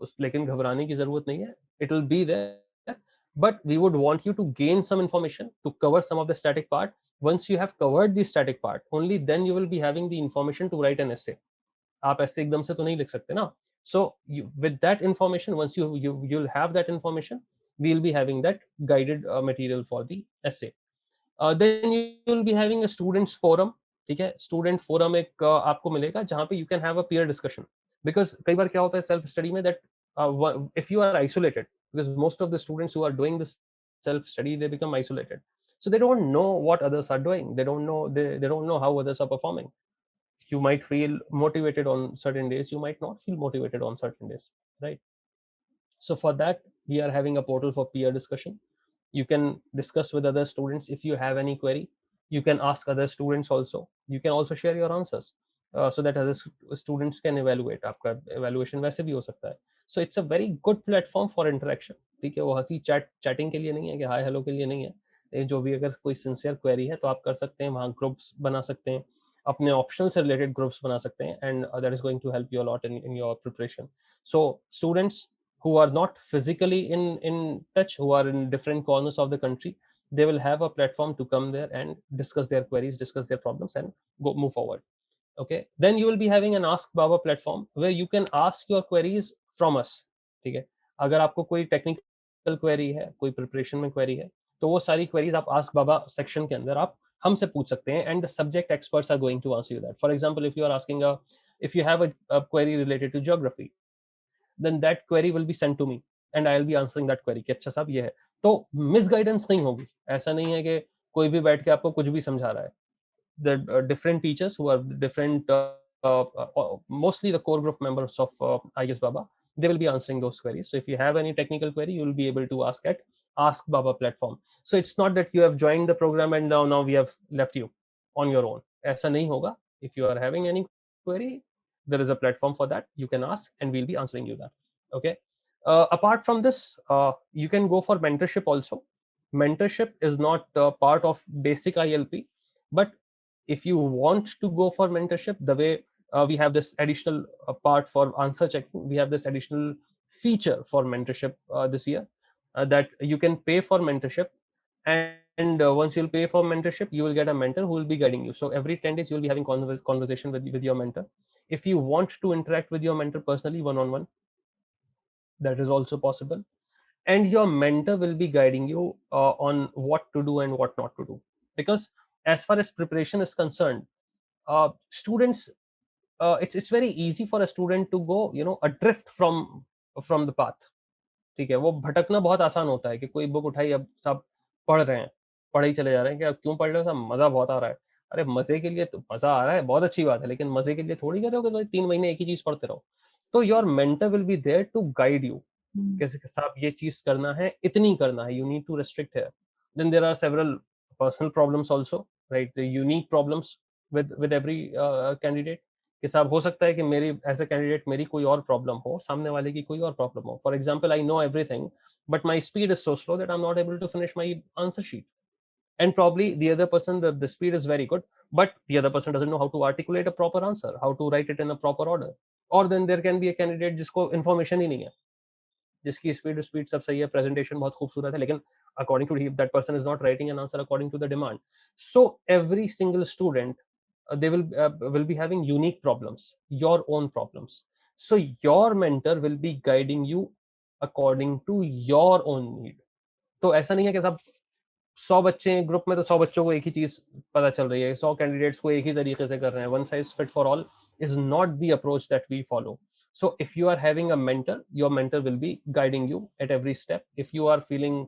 उस, लेकिन घबराने की जरूरत नहीं है, it will be there, but we would want you to gain some information to cover some of the static part. Once you have covered the static part, only then you will be having the information to write an essay. आप ऐसे एकदम से तो नहीं लिख सकते ना। So with that information, once you'll have that information, we'll be having that guided material for the essay. Then you will be having a students forum, ठीक है। स्टूडेंट फोरम एक आपको मिलेगा जहाँ पे you can have a peer discussion, because कई बार क्या होता है सेल्फ स्टडी में that if you are isolated, because most of the students who are doing this self study, they become isolated, So they don't know what others are doing. They don't know how others are performing. You might feel motivated on certain days, you might not feel motivated on certain days, right? So for that, we are having a portal for peer discussion. You can discuss with other students if you have any query. You can ask other students also. You can also share your answers, so that other students can evaluate. आपका evaluation वैसे भी हो सकता है. So it's a very good platform for interaction. ठीक है, वो हंसी चैटिंग के लिए नहीं है, कि हाय हेलो के लिए नहीं है. ये जो भी अगर कोई सिंसियर क्वेरी है तो आप कर सकते हैं, वहाँ ग्रुप्स बना सकते हैं, अपने ऑप्शन से रिलेटेड ग्रुप्स बना सकते हैं, and that is going to help you a lot in your preparation. So students who are not physically in touch, who are in different corners of the country, they will have a platform to come there and discuss their queries, discuss their problems, and go move forward. Okay, then you will be having an ask baba platform where you can ask your queries from us. ठीक है, अगर आपको कोई technical query है, कोई preparation में query है, तो वो सारी क्वेरीज आप आस्क बाबा सेक्शन के अंदर आप हमसे पूछ सकते हैं, and the subject experts are going to answer you that. For example, if you are asking if you have a query related to geography, then that query will be sent to me and I'll be answering that query कि अच्छा साहब ये है. तो misguidance नहीं होगी. ऐसा नहीं है कि कोई भी बैठ के आपको कुछ भी समझा रहा है. The different teachers who are different, mostly the core group members of IS Baba, they will be answering those queries. So if you have any technical query, you will be able to ask at Ask Baba platform. So it's not that you have joined the program and now we have left you on your own. ऐसा नहीं होगा. If you are having any query, there is a platform for that. You can ask and we'll be answering you that. Okay. Apart from this, you can go for mentorship also. Mentorship is not part of basic ILP, but if you want to go for mentorship, the way we have this additional part for answer checking, we have this additional feature for mentorship this year, that you can pay for mentorship, and once you'll pay for mentorship, you will get a mentor who will be guiding you. So every 10 days you'll be having conversation with your mentor. If you want to interact with your mentor personally, one on one, that is also possible, and your mentor will be guiding you on what to do and what not to do. Because as far as preparation is concerned, students, it's very easy for a student to go, adrift from the path. ठीक है, वो भटकना बहुत आसान होता है कि कोई बुक उठाई, अब सब पढ़ रहे हैं, पढ़े ही चले जा रहे हैं कि अब क्यों पढ़ रहे हो साहब, मजा बहुत आ रहा है. अरे मजे के लिए तो मजा आ रहा है, बहुत अच्छी बात है, लेकिन मजे के लिए थोड़ी कर रहे हो कि 3 महीने एक ही चीज पढ़ते रहो. तो your mentor will be there to guide you. कैसे साहब ये चीज करना है, इतनी करना है, यू नीड टू रेस्ट्रिक्ट है. Then there are several personal problems also, right, unique problems with every candidate. कि साहब हो सकता है कि मेरी एज अ कैंडिडेट मेरी कोई और प्रॉब्लम हो, सामने वाले की कोई और प्रॉब्लम हो. For example, I know everything, but my speed is so slow that I am not able to finish my answer sheet. And probably the other person, the speed is very good, but the other person doesn't know how to articulate a proper answer, how to write it in a proper order. Or then there can be a candidate जिसको information ही नहीं है, जिसकी speed speed सब सही है, presentation बहुत खूबसूरत है, लेकिन according to that person is not writing an answer according to the demand. So every single student, they will be having unique problems, your own problems. So your mentor will be guiding you according to your own need. तो ऐसा नहीं है कि सब 100 बच्चे हैं group में, तो 100 बच्चों को एक ही चीज पता चल रही है, 100 कैंडिडेट्स को एक ही तरीके से कर रहे हैं. One size fit for all is not the approach that we follow. So if you are having a mentor, your mentor will be guiding you at every step. If you are feeling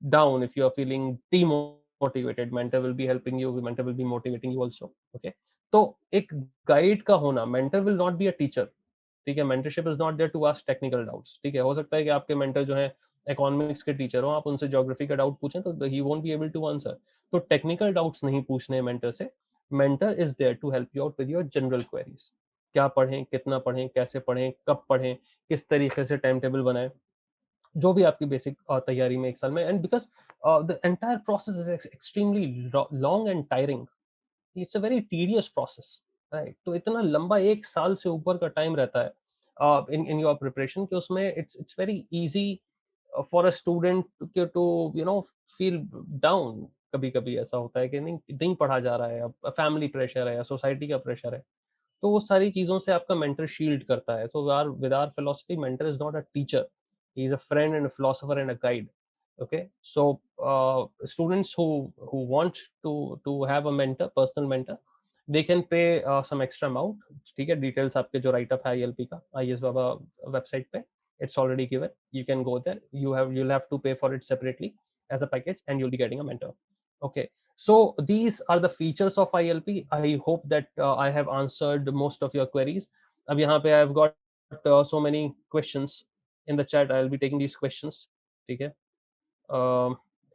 down, if you are feeling demotivated, mentor will be helping you, mentor will be motivating you also. Okay, तो एक guide का होना, mentor will not be a teacher. ठीक है, mentorship is not there to ask technical doubts. ठीक है, हो सकता है कि आपके mentor जो है इकोनॉमिक्स के टीचर हो, आप उनसे ज्योग्राफी का डाउट पूछें तो he won't be able to answer. तो टेक्निकल डाउट्स नहीं पूछने मेंटर से. Mentor is there to help you out with your general queries. क्या पढ़ें, कितना पढ़ें, कैसे पढ़ें, कब पढ़ें, किस तरीके से टाइम टेबल बनाएं, जो भी आपकी बेसिक तैयारी में एक साल में. And because the entire process is extremely long and tiring. It's a very tedious process, right. तो इतना लंबा 1 साल से ऊपर का टाइम रहता है इन योर प्रिपरेशन, कि उसमें it's very easy for a student to feel down. कभी कभी ऐसा होता है कि नहीं नहीं पढ़ा जा रहा है, अब फैमिली प्रेशर है या सोसाइटी का प्रेशर है. तो वो सारी चीज़ों से आपका मेंटर शील्ड करता है. So with our philosophy, mentor is not a teacher, he is a friend and a philosopher and a guide. Okay, so students who want to have a mentor, personal mentor, they can pay some extra amount. ठीक है, details आपके जो right up है ILP का IS Baba website पे, it's already given. You can go there. You'll have to pay for it separately as a package, and you'll be getting a mentor. Okay, so these are the features of ILP. I hope that I have answered most of your queries. अब यहाँ पे I've got so many questions in the chat. I'll be taking these questions. ठीक है.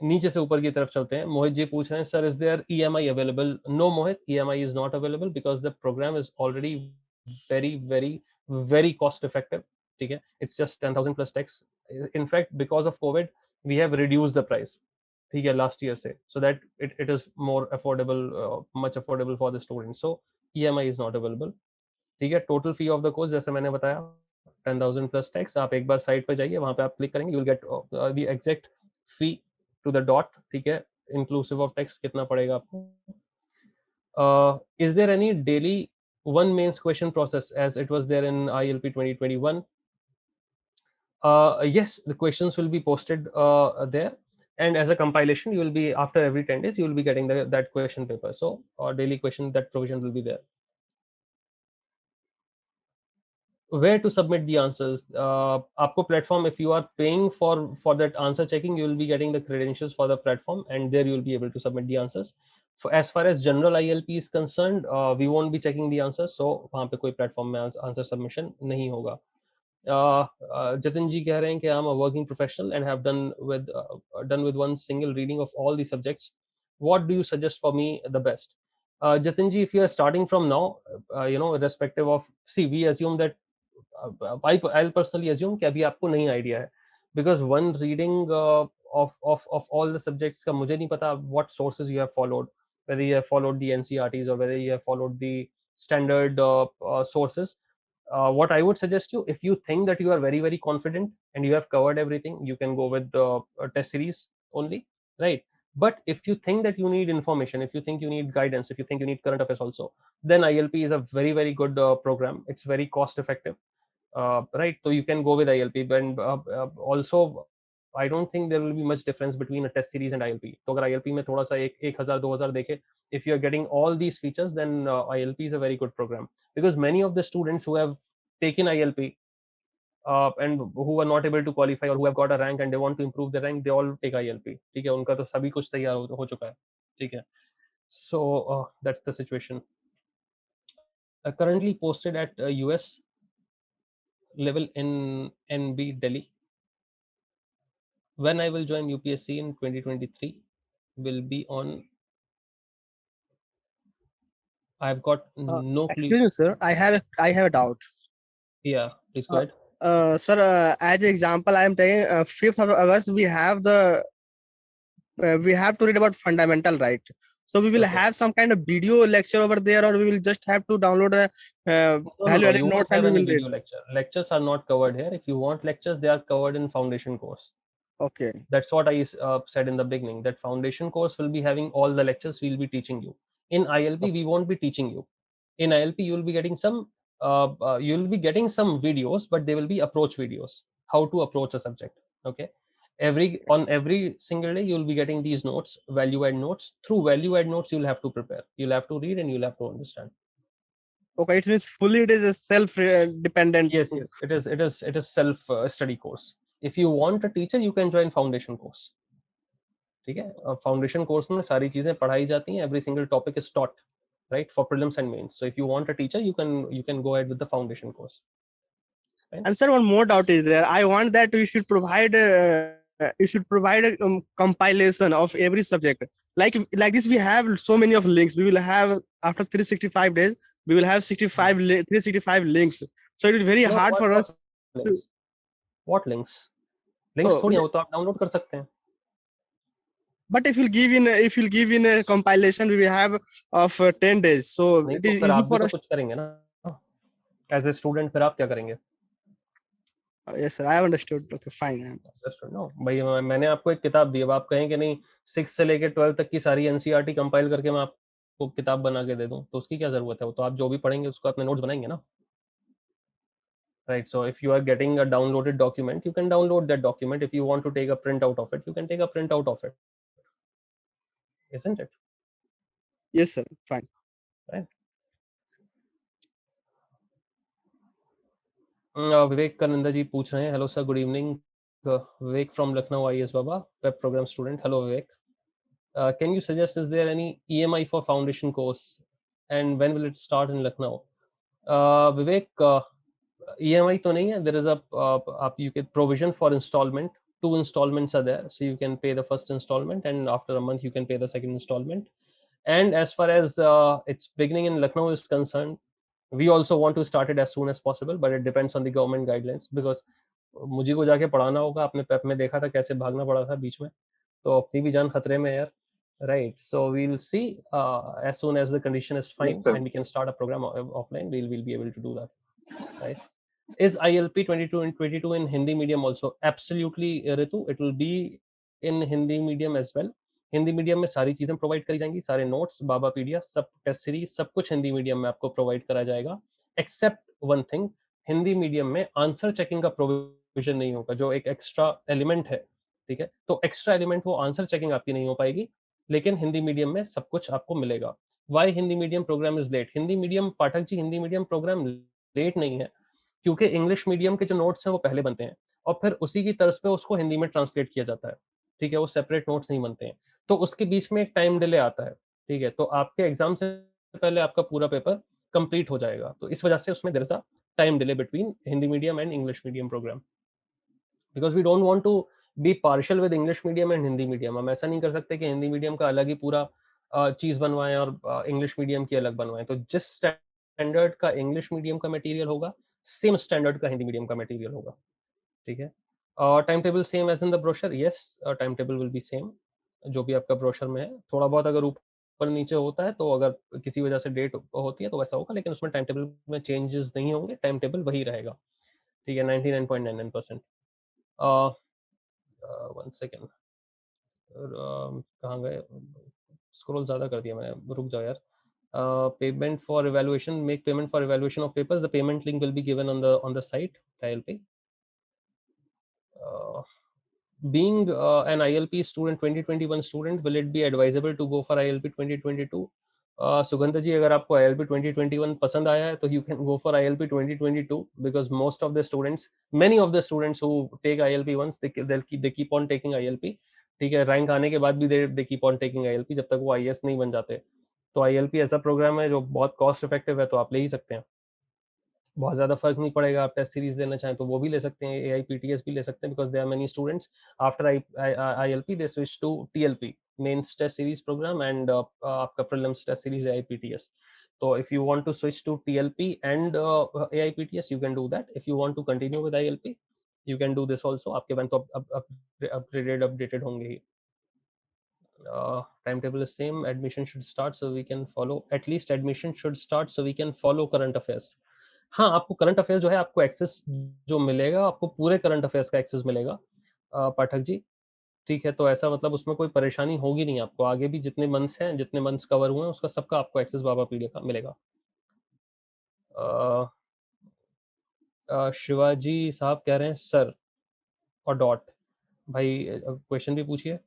नीचे से ऊपर की तरफ चलते हैं. मोहित जी पूछ रहे हैं, sir, is there EMI available? No, Mohit, EMI is not available because the program is already very, very, very cost effective. ठीक है. It's just 10,000 plus tax. In fact, because of COVID, we have reduced the price. ठीक है, last year से, so that it is more affordable, much affordable for the student. So EMI is not available. ठीक है. Total fee of the course जैसे मैंने बताया 10,000 plus tax. आप एक बार साइट पे जाइए, वहां पे आप क्लिक करेंगे, you will get the exact fee to the dot. ठीक है, इंक्लूसिव ऑफ टैक्स कितना पड़ेगा आपको. Is there any daily one mains question process as it was there in ILP 2021? Yes, the questions will be posted there, and as a compilation, you will be, after every 10 days, you will be getting that question paper. So daily question, that provision will be there. Where to submit the answers? Aapko platform, if you are paying for that answer checking, you will be getting the credentials for the platform, and there you will be able to submit the answers. As far as general ILP is concerned, we won't be checking the answers, so वहाँ पे कोई platform में answer submission नहीं होगा. Jatin ji कह रहे हैं कि I'm a working professional and have done with one single reading of all the subjects. What do you suggest for me the best? Jatin ji, if you are starting from now, irrespective of, see, we assume that I'll personally assume कि अभी आपको नहीं idea है, because one reading of all the subjects का मुझे नहीं पता what sources you have followed, whether you have followed the NCERTs or whether you have followed the standard sources. What I would suggest you, if you think that you are very, very confident and you have covered everything, you can go with the test series only, right? But if you think that you need information, if you think you need guidance, if you think you need current affairs also, then ILP is a very, very good program. It's very cost effective, right? So you can go with ILP. And also, I don't think there will be much difference between a test series and ILP. तो अगर ILP में थोड़ा सा 1,000-2,000 देखे, if you are getting all these features, then ILP is a very good program, because many of the students who have taken ILP and who are not able to qualify or who have got a rank and they want to improve their rank, they all take ILP. ठीक है, उनका तो सभी कुछ तैयार हो चुका है. ठीक है. So that's the situation. Currently posted at US level in NB Delhi. When I will join UPSC in 2023 will be on. I've got no clue. Excuse me, sir. I have a doubt. Yeah, please go ahead. Sir, as an example, I am taking 5th of August. We have to read about fundamental right. So we will Okay. have some kind of video lecture over there, or we will just have to download a No, value-added you won't notes and have we any will read. video lecture. Lectures are not covered here. If you want lectures, they are covered in foundation course. Okay. That's what I said in the beginning, that foundation course will be having all the lectures we'll be teaching you. In ILP, we won't be teaching you. In ILP, you'll be getting some videos, but they will be approach videos, how to approach a subject. Okay. On every single day, you'll be getting these notes, value add notes. Through value add notes, you'll have to prepare. You'll have to read and you'll have to understand. Okay, it means fully it is a self-dependent. Yes, it is self study course. If you want a teacher, you can join foundation course. ठीक है. Foundation course में सारी चीजें पढ़ाई जाती हैं. Every single topic is taught, right, for prelims and mains. So if you want a teacher, you can go ahead with the foundation course. Right? And sir, one more doubt is there. I want that you should provide a compilation of every subject. Like this, we have so many of links. We will have after 365 days, we will have 365 links. So it is very hard for us. Links? What links? Links Oh, थोड़ी हैं, वो तो आप download कर सकते हैं. but if you'll give in a compilation, we will have of 10 days. So नहीं it तो is फिर easy आप भी for तो us. कुछ करेंगे ना. एज ए स्टूडेंट फिर आप क्या करेंगे? Yes, sir. I have understood. Okay, fine. No भाई, मैंने आपको एक किताब दी. अब आप कहें कि नहीं 6 से लेके 12 तक की सारी एनसीईआरटी कंपाइल करके मैं आपको किताब बना के दे दूं, तो उसकी क्या जरूरत है? वो तो आप जो भी पढ़ेंगे उसको अपने नोट्स बनाएंगे ना. Right, so if you are getting a downloaded document, you can download that document. If you want to take a printout of it, you can take a printout of it, isn't it? Yes, sir. Fine. Right. विवेक कनंदा जी पूछ रहे हैं, hello sir, good evening. Vivek from Lucknow IAS Baba, web programme student. Hello Vivek. Can you suggest, is there any EMI for foundation course, and when will it start in Lucknow? Vivek, EMI तो नहीं है. There is you get provision for installment. 2 installments are there, so you can pay the first installment, and after a month you can pay the second installment. And as far as its beginning in Lucknow is concerned, we also want to start it as soon as possible, but it depends on the government guidelines, because मुझे को जाके पढ़ाना होगा. आपने पेप में देखा था कैसे भागना पड़ा था बीच में, तो अपनी भी जान खतरे में है यार. Right. So we'll see as soon as the condition is fine, Yes, sir. and we can start a program offline. We'll be able to do that. Right. Is ILP 22 and 22 in Hindi medium also? Absolutely, Ritu. It will be in Hindi medium as well. Hindi medium में सारी चीजें provide करी जाएंगी, सारे notes, बाबा PDF, सब test series, सब कुछ Hindi medium में आपको प्रोवाइड करा जाएगा. Except one thing, Hindi medium में आंसर चेकिंग का प्रोविजन नहीं होगा, जो एक एक्स्ट्रा एलिमेंट है. ठीक है, तो एक्स्ट्रा एलिमेंट वो आंसर चेकिंग आपकी नहीं हो पाएगी, लेकिन हिंदी मीडियम में सब कुछ आपको मिलेगा. Why Hindi medium programme is late? Hindi medium, Pathak ji, Hindi medium programme late नहीं है, क्योंकि इंग्लिश मीडियम के जो नोट्स हैं वो पहले बनते हैं, और फिर उसी की तर्ज पे उसको हिंदी में ट्रांसलेट किया जाता है. ठीक है, वो सेपरेट नोट्स नहीं बनते हैं, तो उसके बीच में एक टाइम डिले आता है. ठीक है, तो आपके एग्जाम से पहले आपका पूरा पेपर कंप्लीट हो जाएगा, तो इस वजह से उसमें there is a time delay between Hindi medium and English medium programme, because we don't want to be partial with English medium and Hindi medium. हम ऐसा नहीं कर सकते कि हिंदी मीडियम का अलग ही पूरा चीज बनवाएं और इंग्लिश मीडियम की अलग बनवाएं. तो जिस स्टैंडर्ड का इंग्लिश मीडियम का मटेरियल होगा, सेम स्टैंडर्ड का हिंदी मीडियम का मटेरियल होगा. ठीक है, time table same as in the brochure. Yes, time table will be same जो भी आपका ब्रोशर में है. थोड़ा बहुत अगर ऊपर नीचे होता है, तो अगर किसी वजह से डेट होती है तो वैसा होगा, लेकिन उसमें टाइम टेबल में चेंजेस नहीं होंगे, टाइम टेबल वही रहेगा. ठीक है, 99.99%. वन सेकेंड, कहाँ गए, स्क्रॉल ज़्यादा कर दिया मैंने, रुक जाओ यार. Payment for evaluation, make payment for evaluation of papers. The payment link will be given on the site ILP. Being an ILP student, 2021 student, will it be advisable to go for ILP 2022? Sugandha जी, अगर आपको ILP 2021 पसंद आया है, तो you can go for ILP 2022, because most of the students, many of the students who take ILP once, they keep on taking ILP. ठीक है, rank आने के बाद भी they keep on taking ILP जब तक वो IAS नहीं बन जाते. तो ILP ऐसा प्रोग्राम है जो बहुत कॉस्ट इफेक्टिव है, तो आप ले ही सकते हैं. बहुत ज़्यादा फर्क नहीं पड़ेगा. आप टेस्ट सीरीज लेना चाहें तो वो भी ले सकते हैं, AIPTS भी ले सकते हैं, because there are many students after ILP they switch to TLP, mains test series programme, and आपका प्रीलिम्स टेस्ट सीरीज AIPTS. तो if you want to switch to TLP and AIPTS, you can do that. If you want to continue with ILP, you can do this also. आपके bank तो updated होंगे ही. Timetable is same. Admission should start so we can follow. At least admission should start so we can follow current affairs. हाँ, आपको current affairs जो है, आपको access जो मिलेगा, आपको पूरे करंट अफेयर्स का एक्सेस मिलेगा, पाठक जी. ठीक है, तो ऐसा मतलब उसमें कोई परेशानी होगी नहीं आपको. आगे भी जितने मंथ्स हैं, जितने मंथ्स कवर हुए हैं, उसका सबका आपको एक्सेस बाबा पीडीएफ का मिलेगा. शिवाजी साहब कह रहे हैं सर और डॉट. भाई क्वेश्चन भी पूछिए.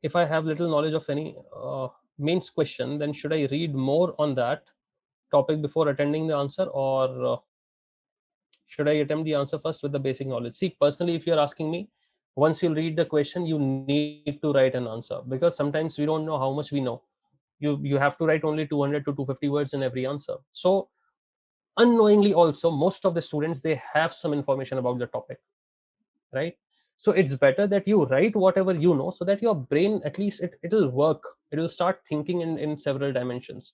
If I have little knowledge of any mains question, then should I read more on that topic before attending the answer, or should I attempt the answer first with the basic knowledge? See, personally, if you're asking me, once you read the question, you need to write an answer, because sometimes we don't know how much we know. You have to write only 200 to 250 words in every answer. So unknowingly also, most of the students, they have some information about the topic, right? So it's better that you write whatever you know, so that your brain, at least it'll work, it will start thinking in several dimensions.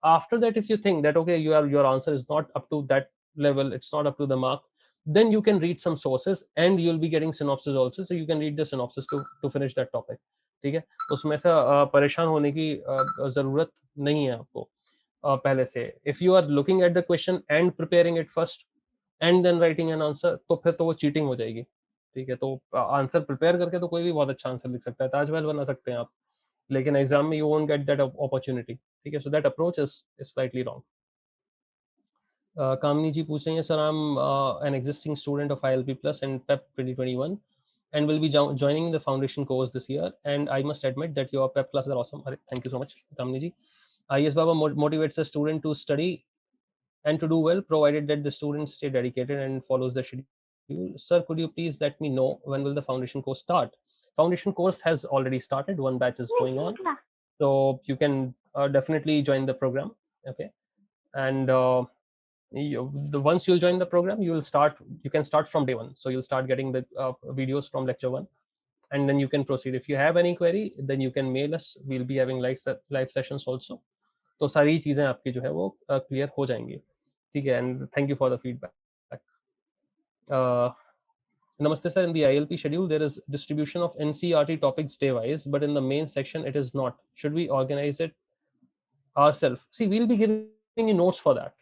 After that, if you think that okay, your answer is not up to that level, it's not up to the mark, then you can read some sources, and you'll be getting synopsis also, so you can read the synopsis to finish that topic. ठीक है, उसमें से परेशान होने की जरूरत नहीं है आपको पहले से. If you are looking at the question and preparing it first and then writing an answer, तो फिर तो वो चीटिंग हो जाएगी. ठीक है, तो आंसर प्रिपेयर करके तो कोई भी बहुत अच्छा आंसर लिख सकता है, ताजमहल बना सकते हैं आप, लेकिन एग्जाम में you won't get that opportunity. ठीक है, so that approach is slightly wrong. Kamni ji पूछ रही हैं, sir I am an existing student of ILP plus and PEP 2021 and will be joining the foundation course this year, and I must admit that your PEP classes are awesome. Thank you so much, Kamini ji. IS Baba motivates a student to study and to do well, provided that the student stay dedicated and follows the schedule. Sir, could you please let me know when will the foundation course start? Foundation course has already started. One batch is going on, so you can definitely join the program. Okay, and once you'll join the program, you can start from day one. So you'll start getting the videos from lecture one, and then you can proceed. If you have any query, then you can mail us. We'll be having live sessions also. तो सारी चीजें आपकी जो है वो clear हो जाएंगी. ठीक है, and thank you for the feedback. uh, Namaste sir, in the ILP schedule there is distribution of NCERT topics day wise, but in the main section it is not. Should we organize it ourselves? See, we'll be giving you notes for that.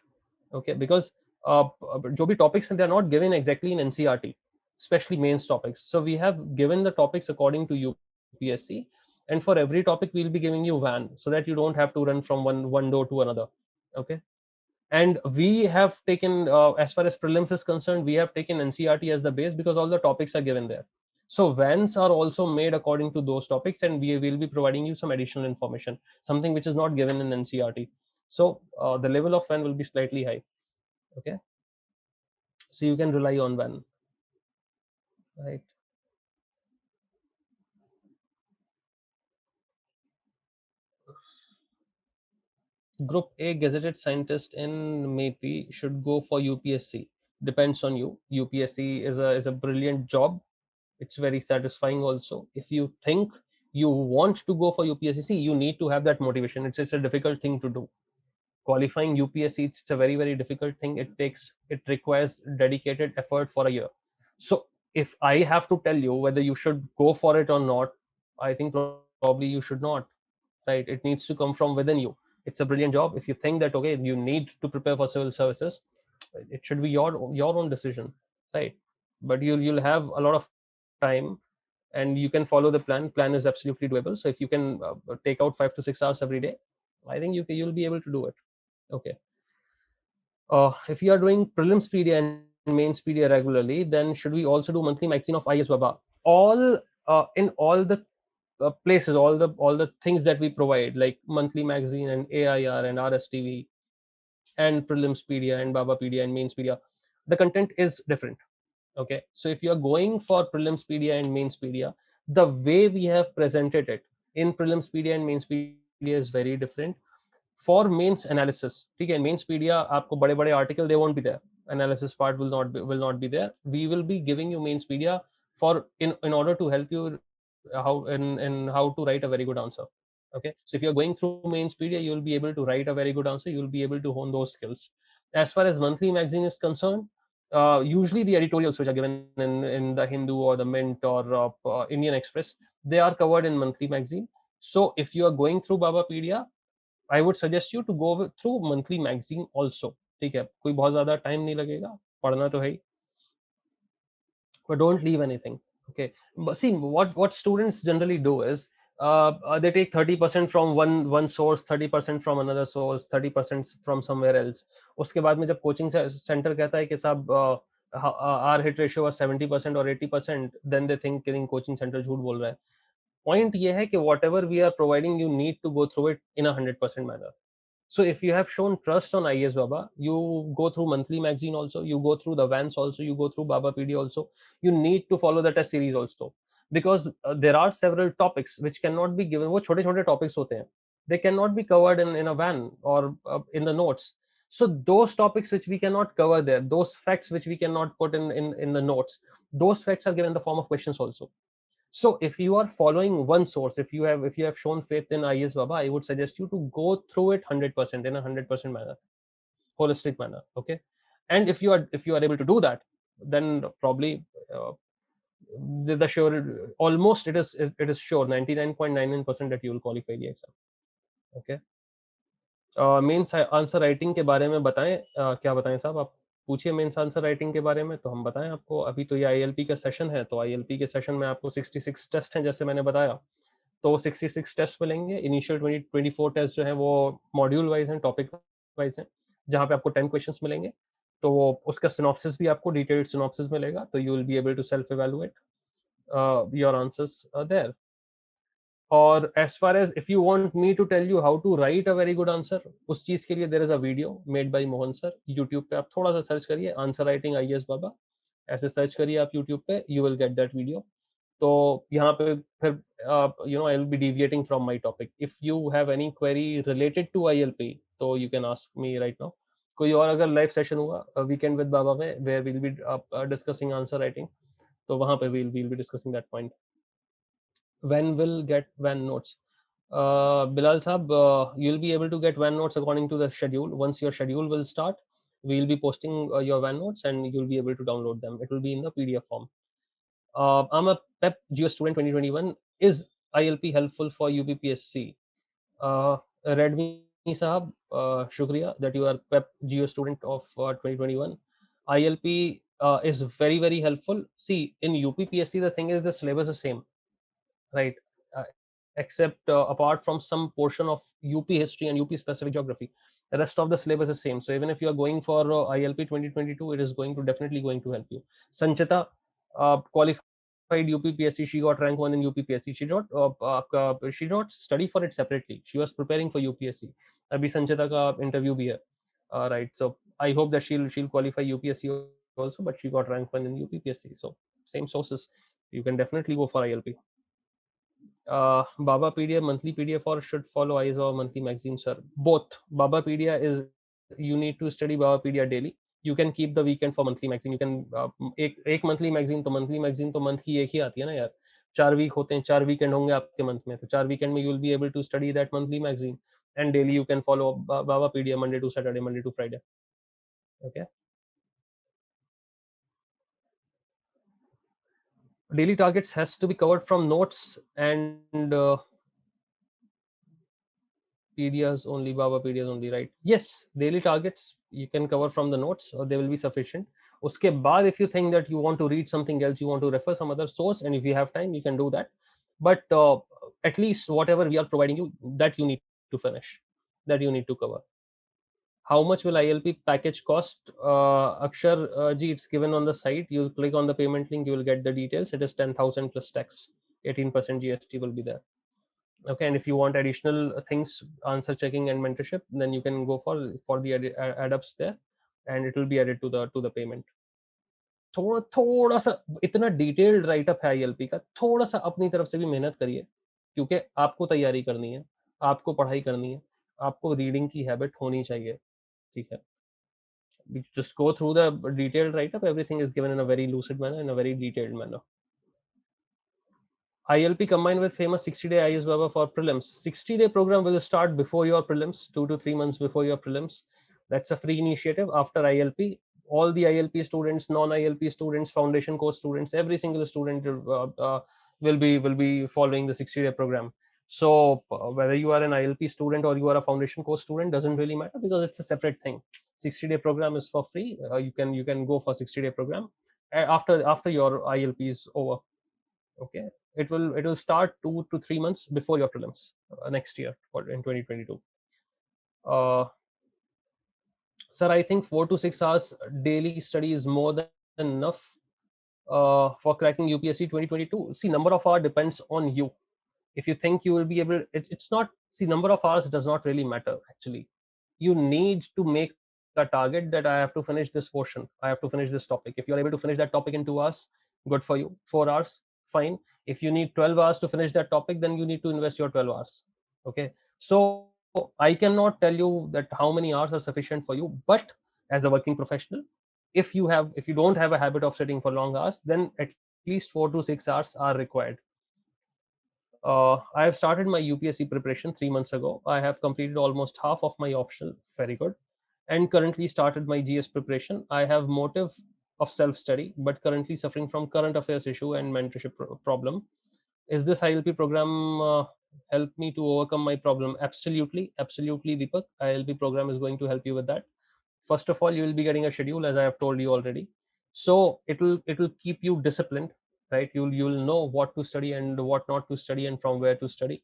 Okay, because जो भी topics they are not given exactly in NCERT, especially mains topics. So we have given the topics according to UPSC, and for every topic we'll be giving you van, so that you don't have to run from one door to another. Okay, and we have taken as far as prelims is concerned, we have taken NCERT as the base because all the topics are given there. So vans are also made according to those topics, and we will be providing you some additional information, something which is not given in NCERT. So the level of van will be slightly high. Okay, so you can rely on van, right? Group A gazetted scientist in MEP should go for UPSC. Depends on you. UPSC is a brilliant job. It's very satisfying also. If you think you want to go for UPSC, you need to have that motivation. It's a difficult thing to do. Qualifying UPSC, it's a very difficult thing. It requires dedicated effort for a year. So if I have to tell you whether you should go for it or not, I think probably you should not, right? It needs to come from within you. It's a brilliant job. If you think that okay, you need to prepare for civil services, it should be your own decision, right? But you'll have a lot of time, and you can follow the plan is absolutely doable. So if you can take out 5 to 6 hours every day, I think you'll be able to do it. Okay. If you are doing prelims PDF and mains PDF regularly, then should we also do monthly magazine of IS Baba? All in all the places, all the things that we provide, like monthly magazine and AIR and RSTV and prelims PDF and Baba PDF and mains PDF, the content is different. Okay, so if you are going for prelims PDF and mains PDF, the way we have presented it in prelims PDF and mains PDF is very different. For mains analysis, ठीक है, mains PDF आपको बड़े बड़े article they won't be there, analysis part will not be there. We will be giving you mains PDF for in order to help you how to write a very good answer. Okay, so if you're going through mains PDF, you'll be able to write a very good answer, you'll be able to hone those skills. As far as monthly magazine is concerned, usually the editorials which are given in the Hindu or the Mint or Indian Express, they are covered in monthly magazine. So if you are going through Baba PDF, I would suggest you to go through monthly magazine also. ठीक है, कोई बहुत ज़्यादा time नहीं लगेगा, पढ़ना तो है ही, but don't leave anything. Okay, but see, what students generally do is they take 30% from one source, 30% from another source, 30% from somewhere else. उसके बाद में जब कोचिंग सेंटर कहता है कि साहब our hit ratio was 70% or 80%, then they think कि coaching centre झूठ बोल रहा है. Point ये है कि whatever we are providing, you need to go through it in a 100% manner. So if you have shown trust on IS Baba, you go through monthly magazine also, you go through the vans also, you go through Baba PD also. You need to follow the test series also, because there are several topics which cannot be given. वो छोटे छोटे topics होते हैं. They cannot be covered in a van or in the notes. So those topics which we cannot cover there, those facts which we cannot put in the notes, those facts are given in the form of questions also. So if you are following one source, if you have shown faith in IS Baba, I would suggest you to go through it 100% in a 100% manner, holistic manner. Okay, and if you are able to do that, then probably the sure, almost it is sure 99.99% that you will qualify the exam. Okay. Mains answer writing के बारे में बताएं. क्या बताएं साहब, आप पूछिए mains answer writing के बारे में, तो हम बताएं आपको. अभी तो ये आईएलपी का सेशन है, तो आईएलपी के सेशन में आपको 66 टेस्ट हैं जैसे मैंने बताया. तो 66 टेस्ट मिलेंगे. इनिशियल 24 टेस्ट जो है वो मॉड्यूल वाइज हैं, टॉपिक वाइज हैं, जहाँ पे आपको 10 क्वेश्चंस मिलेंगे. तो वो उसका सिनॉप्सिस भी आपको डिटेल्ड सिनॉप्सिस मिलेगा, तो you will be able to self evaluate your answers there. और as far as if you want me to tell you how to write a very good answer, उस चीज के लिए there is a video made by Mohan sir. YouTube पे आप थोड़ा सा search करिए आंसर राइटिंग IS बाबा, ऐसे सर्च करिए आप यूट्यूब पे, you will get that video. तो यहाँ पे फिर I will be deviating from my topic. If you have any query related to ILP, तो you can ask me right now. कोई और अगर लाइव सेशन हुआ वीकेंड विद बाबा में, where will be discussing answer writing, तो वहां पे we'll be discussing that point. When will get when notes? Bilal Sahab, you'll be able to get van notes according to the schedule. Once your schedule will start, we'll be posting your van notes and you'll be able to download them. It will be in the PDF form. I'm a PEP Geo student 2021. Is ILP helpful for UPPSC? Redmi Sahab, shukriya that you are PEP Geo student of 2021. ILP is very, very helpful. See, in UPPSC, the thing is the syllabus is same, right? Except apart from some portion of UP history and UP specific geography, the rest of the syllabus is same. So even if you are going for ILP 2022, it is going to definitely going to help you. Sanchita qualified UPPSC. She got rank 1 in UPPSC. She not study for it separately. She was preparing for UPSC. अभी संचिता का interview भी है, right? So I hope that she'll qualify UPSC also, but she got rank 1 in UPPSC. So same sources, you can definitely go for ILP. Babapedia monthly PDF or should follow eyes or monthly magazine, sir? Both. Babapedia is, you need to study Babapedia daily. You can keep the weekend for monthly magazine. You can एक monthly magazine तो month की एक ही आती है ना यार. 4 week होते हैं, 4 weekend होंगे आपके month में, तो 4 weekend में you will be able to study that monthly magazine, and daily you can follow Babapedia Monday to Saturday, Monday to Friday. Okay. Daily targets has to be covered from notes and PDFs only, Baba PDFs only, right? Yes, daily targets you can cover from the notes, or they will be sufficient. Uske baad, if you think that you want to read something else, you want to refer some other source, and if you have time, you can do that. But at least whatever we are providing you, that you need to finish, that you need to cover. How much will ILP package cost? Akshar ji, it's given on the site. You click on the payment link, you will get the details. It is 10,000 plus tax, 18% GST will be there. Okay, and if you want additional things, answer checking and mentorship, then you can go for the add ups there, and it will be added to the payment. थोड़ा थोड़ा सा इतना detailed write up है ILP का, थोड़ा सा अपनी तरफ से भी मेहनत करिए, क्योंकि आपको तैयारी करनी है, आपको पढ़ाई करनी है, आपको रीडिंग की हैबिट होनी चाहिए. ठीक है, just go through the detailed write-up. Everything is given in a very lucid manner, in a very detailed manner. ILP combined with famous 60-day IS Baba for prelims. 60-day program will start before your prelims, 2 to 3 months before your prelims. That's a free initiative after ILP. All the ILP students, non-ILP students, foundation course students, every single student will be following the 60-day program. So whether you are an ILP student or you are a foundation course student doesn't really matter, because it's a separate thing. 60-day program is for free. You can go for 60-day program after your ILP is over. Okay, it will start 2 to 3 months before your prelims next year, or in 2022. Sir, I think 4 to 6 hours daily study is more than enough for cracking UPSC 2022. See, number of hours depends on you. If you think you will be able, it's not, see, number of hours does not really matter actually. You need to make a target that I have to finish this portion, I have to finish this topic. If you are able to finish that topic in 2 hours, good for you. 4 hours, fine. If you need 12 hours to finish that topic, then you need to invest your 12 hours. Okay, so I cannot tell you that how many hours are sufficient for you, but as a working professional, if you don't have a habit of sitting for long hours, then at least 4 to 6 hours are required. I have started my UPSC preparation 3 months ago. I have completed almost half of my optional, very good, and currently started my GS preparation. I have motive of self-study, but currently suffering from current affairs issue and mentorship problem. Is this ILP program help me to overcome my problem? Absolutely, absolutely, Deepak. ILP program is going to help you with that. First of all, you will be getting a schedule, as I have told you already. So it will keep you disciplined, right? You'll know what to study and what not to study and from where to study.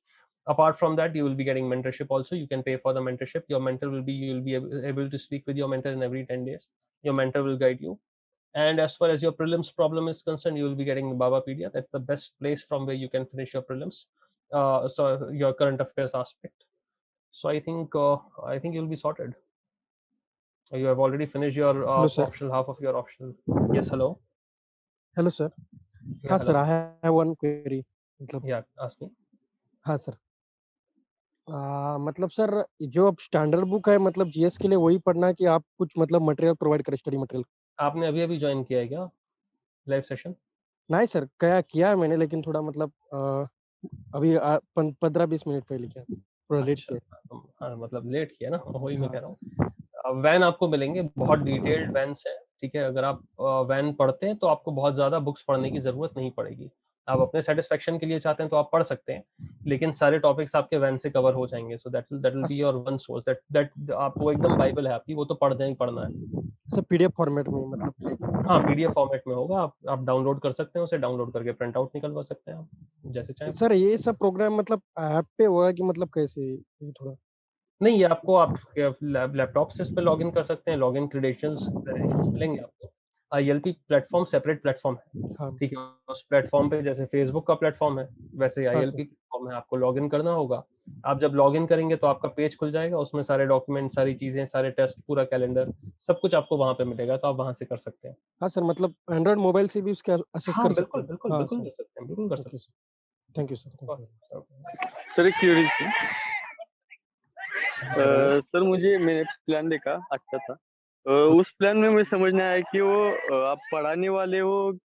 Apart from that, you will be getting mentorship also. You can pay for the mentorship. Your mentor will be, you'll be able to speak with your mentor in every 10 days. Your mentor will guide you. And as far as your prelims problem is concerned, you will be getting Babapedia. That's the best place from where you can finish your prelims. So your current affairs aspect. So I think you'll be sorted. You have already finished your Hello, sir. optional, half of your optional. Yes, hello. Hello sir. Yeah, हाँ sir, hello. I have one query. मतलब Yeah, ask me. हाँ sir, मतलब sir, जो अब standard book है मतलब GS के लिए वही पढ़ना है कि आप कुछ मतलब मटेरियल प्रोवाइड करें, स्टडी मटेरियल? आपने अभी अभी ज्वाइन किया है क्या लाइव सेशन? नहीं सर, किया है मैंने, लेकिन थोड़ा मतलब अभी 15-20 मिनट पहले किया, थोड़ा लेट अच्छा, किया। हाँ मतलब लेट किया ना, वही मैं हाँ कह रहा सर। हूँ। वैन आपको मिलेंगे, बहुत डिटेल्ड वैन्स हैं, ठीक है। अगर आप वैन पढ़ते हैं तो आपको बहुत ज़्यादा बुक्स पढ़ने की ज़रूरत नहीं पड़ेगी। आप अपने सेटिस्फेक्शन के लिए चाहते हैं तो आप पढ़ सकते हैं, लेकिन सारे टॉपिक्स आपके वैन से कवर हो जाएंगे। So that will be your one source, that आपको एकदम बाइबल है आपकी, वो तो पढ़ना ही पढ़ना है। सर पीडीएफ फॉर्मेट में मतलब लेके। हाँ, पीडीएफ फॉर्मेट में होगा, आप डाउनलोड कर सकते हैं, उसे डाउनलोड करके प्रिंट आउट निकलवा सकते हैं आप, जैसे चाहें। सर ये सब प्रोग्राम मतलब ऐप पे होगा कि मतलब कैसे, ये थोड़ा। नहीं, ये आपको आपके लैपटॉप से इस पे लॉगिन कर सकते हैं, लॉगिन क्रेडेंशियल्स क्रेडेंशियल्स मिलेंगे आपको। आईएलपी प्लेटफॉर्म सेपरेट प्लेटफॉर्म है, हाँ। ठीक है। उस प्लेटफॉर्म पे जैसे फेसबुक का प्लेटफॉर्म है, वैसे हाँ सर। आईएलपी प्लेटफॉर्म है, आपको लॉगिन करना होगा। आप जब लॉगिन करेंगे तो आपका पेज खुल जाएगा, उसमें सारे डॉक्यूमेंट, सारी चीज़ें, सारे टेस्ट, पूरा कैलेंडर, सब कुछ आपको वहाँ पे मिलेगा, तो आप वहाँ से कर सकते हैं। हाँ सर, मतलब एंड्रॉइड मोबाइल से भी उसके असेस हाँ, कर सकते बिल्कुल हैं? बिल्कुल हाँ बिल्कुल सर। कर सकते हैं, बिल्कुल कर ओके सकते sir, thank you sir, thank you. हैं। सर एक क्यूरियस थी। बताइए। सर मुझे मैंने प्लान देखा अच्छा था। उस प्लान में मुझे समझना है कि वो आप पढ़ाने वाले हो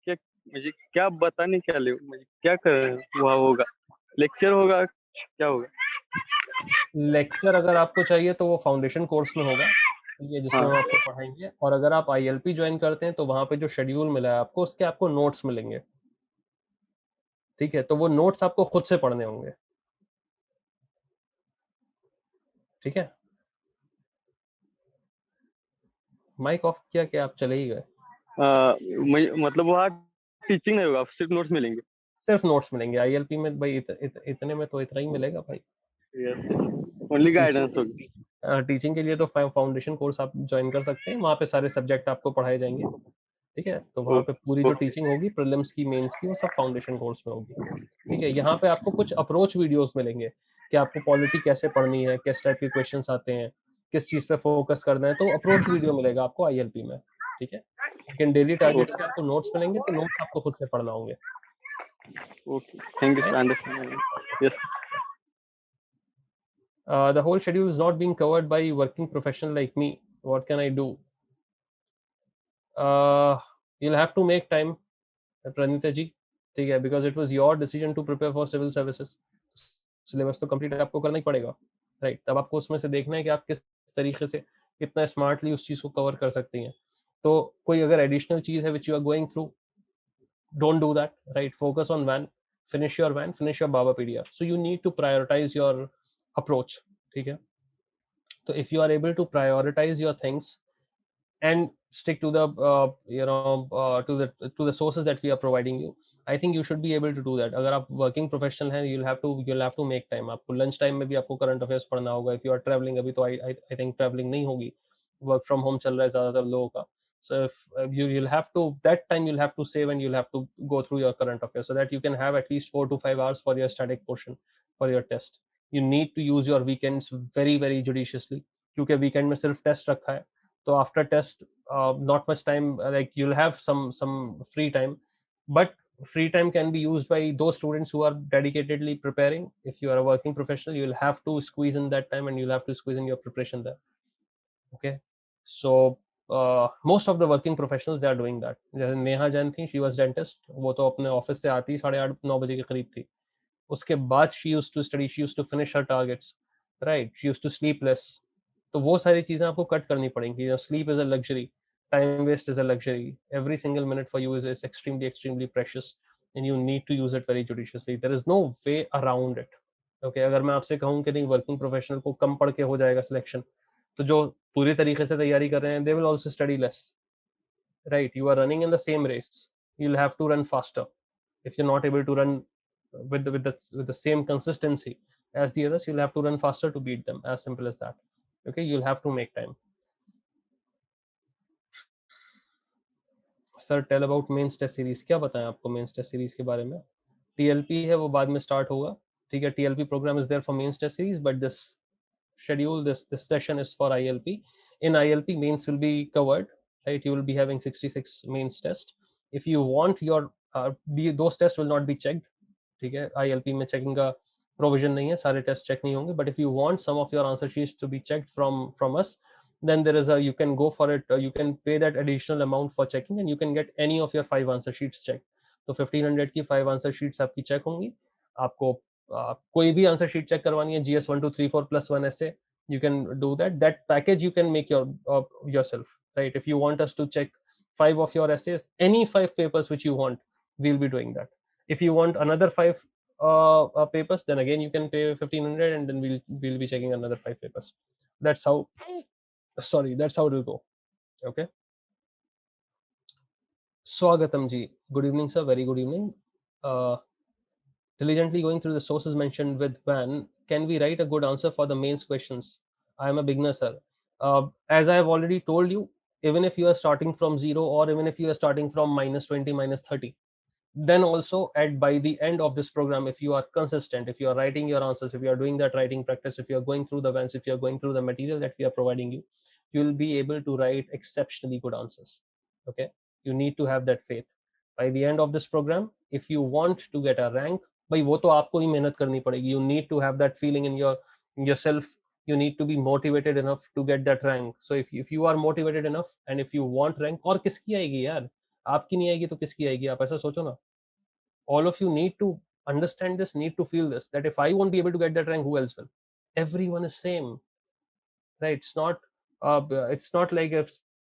क्या, मुझे क्या बताने क्या ले, मुझे क्या कर वहाँ होगा, लेक्चर होगा, क्या होगा? लेक्चर अगर आपको चाहिए तो वो फाउंडेशन कोर्स में होगा, ये जिसमें हाँ। हम आपको पढ़ाएंगे। और अगर आप आईएलपी ज्वाइन करते हैं तो वहाँ पे जो शेड्यूल मिला है आपको, उसके आपको नोट्स मिलेंगे, ठीक है। तो वो नोट्स आपको खुद से पढ़ने होंगे, ठीक है। माइक ऑफ किया कि आप चले ही गए? मतलब वहाँ टीचिंग नहीं होगा, सिर्फ नोट्स मिलेंगे? सिर्फ नोट्स मिलेंगे आईएलपी में भाई, इतने में तो इतना ही मिलेगा भाई। ओनली गाइडेंस होगी? टीचिंग के लिए तो फाउंडेशन कोर्स आप ज्वाइन कर सकते हैं, वहाँ पे सारे सब्जेक्ट आपको पढ़ाए जाएंगे, ठीक है। तो वहाँ पे पूरी जो ओके। टीचिंग होगी, प्रीलिम्स की, मेंस की, वो सब फाउंडेशन कोर्स में होगी, ठीक है। यहाँ पे आपको कुछ अप्रोच वीडियोस मिलेंगे कि आपको पॉलिटी कैसे पढ़नी है, किस टाइप के क्वेश्चंस आते हैं, किस चीज़ पे फोकस करना है, तो अप्रोच वीडियो मिलेगा आपको आईएलपी में, ठीक है। लेकिन डेली टारगेट्स के आपको नोट्स मिलेंगे, तो नोट्स आपको खुद से पढ़ना होंगे। Okay, thank you sir, Right? Understand. Yes. The whole schedule is not being covered by working professional like me. What can I do? You'll have to make time, Pranita ji, ठीक है, because it was your decision to prepare for civil services. Syllabus तो complete आपको करना ही पड़ेगा, right. तब आपको उसमें से देखना है कि आप किस तरीके से कितना स्मार्टली उस चीज़ को कवर कर सकती हैं। तो कोई अगर एडिशनल चीज़ है which you are going through, don't do that, right? Focus on van, finish your van, finish your baba pdf. So you need to prioritize your approach, ठीक है। तो if you are able to prioritize your things and stick to the to the sources that we are providing you, I think you should be able to do that. अगर आप working professional हैं, you'll have to make time. आपको lunch time में भी आपको current affairs पढ़ना होगा। if you are traveling, अभी तो I think traveling नहीं होगी, work from home चल रहा है ज़्यादातर लोगों का। So if you'll have to, that time you'll have to save, and you'll have to go through your current affairs so that you can have at least 4 to 5 hours for your static portion, for your test. You need to use your weekends very very judiciously, क्योंकि weekend में सिर्फ test रखा है। तो after test, not much time, like you'll have some free time, but free time can be used by those students who are dedicatedly preparing. If you are a working professional, you'll have to squeeze in that time, and you'll have to squeeze in your preparation there, okay. So most of the working professionals, they are doing that. जैसे नेहा जैन थी, she was dentist, वो तो अपने office से आती 8:30-9 बजे के करीब थी। उसके बाद she used to study, she used to finish her targets, right? She used to sleep less. तो वो सारी चीज़ें आपको कट करनी पड़ेंगी। Sleep is a luxury, time waste is a luxury, every single minute for you is extremely extremely precious, and you need to use it very judiciously. There is no way around it, okay? अगर मैं आपसे कहूँ कि नहीं working professional को कम पढ़ के हो जाएगा सिलेक्शन, तो जो पूरी तरीके से तैयारी कर रहे हैं, they will also study less, right? You are running in the same race, you'll have to run faster. If you're not able to run with the same consistency as the others, you'll have to run faster to beat them, as simple as that, okay. You'll have to make time. Sir tell about mains test series, क्या बताएं आपको mains test series के बारे में? TLP है वो बाद में स्टार्ट होगा, ठीक है। TLP programme is there for mains test series, but this schedule, this session is for ILP. In ILP, mains will be covered, right? You will be having 66 mains test. if you want your those tests will not be checked. ठीक है, ILP में checking का provision नहीं है, सारे test check नहीं होंगे, but if you want some of your answer sheets to be checked from us, then there is a, you can go for it, you can pay that additional amount for checking and you can get any of your 5 answer sheets checked. तो 1500 की 5 answer sheets आपकी check होंगी. आपको कोई भी answer sheet check करवानी है, GS 1 2 3 4 plus 1 essay, you can do that. That package you can make yourself, right? If you want us to check 5 of your essays, any 5 papers which you want, we'll be doing that. If you want another 5 papers, then again you can pay 1500 and then we'll be checking another 5 papers. That's how, sorry, that's how it will go. Okay. Swagatam ji, good evening sir, very good evening. Diligently going through the sources mentioned with Van, can we write a good answer for the mains questions? I am a beginner sir. As I have already told you, even if you are starting from 0 or even if you are starting from -20 -30, then also by the end of this program, if you are consistent, if you are writing your answers, if you are doing that writing practice, if you are going through the Vans, if you are going through the material that we are providing you, you will be able to write exceptionally good answers. Okay, you need to have that faith. By the end of this program, if you want to get a rank, भाई वो तो आपको ही मेहनत करनी पड़ेगी. You need to have that feeling in yourself. You need to be motivated enough to get that rank. So if you are motivated enough and if you want rank, और किसकी आएगी यार, आपकी नहीं आएगी तो किसकी आएगी, आप ऐसा सोचो ना. All of you need to understand this, need to feel this, that if I won't be able to get that rank, who else will? Everyone is same, right? It's not like if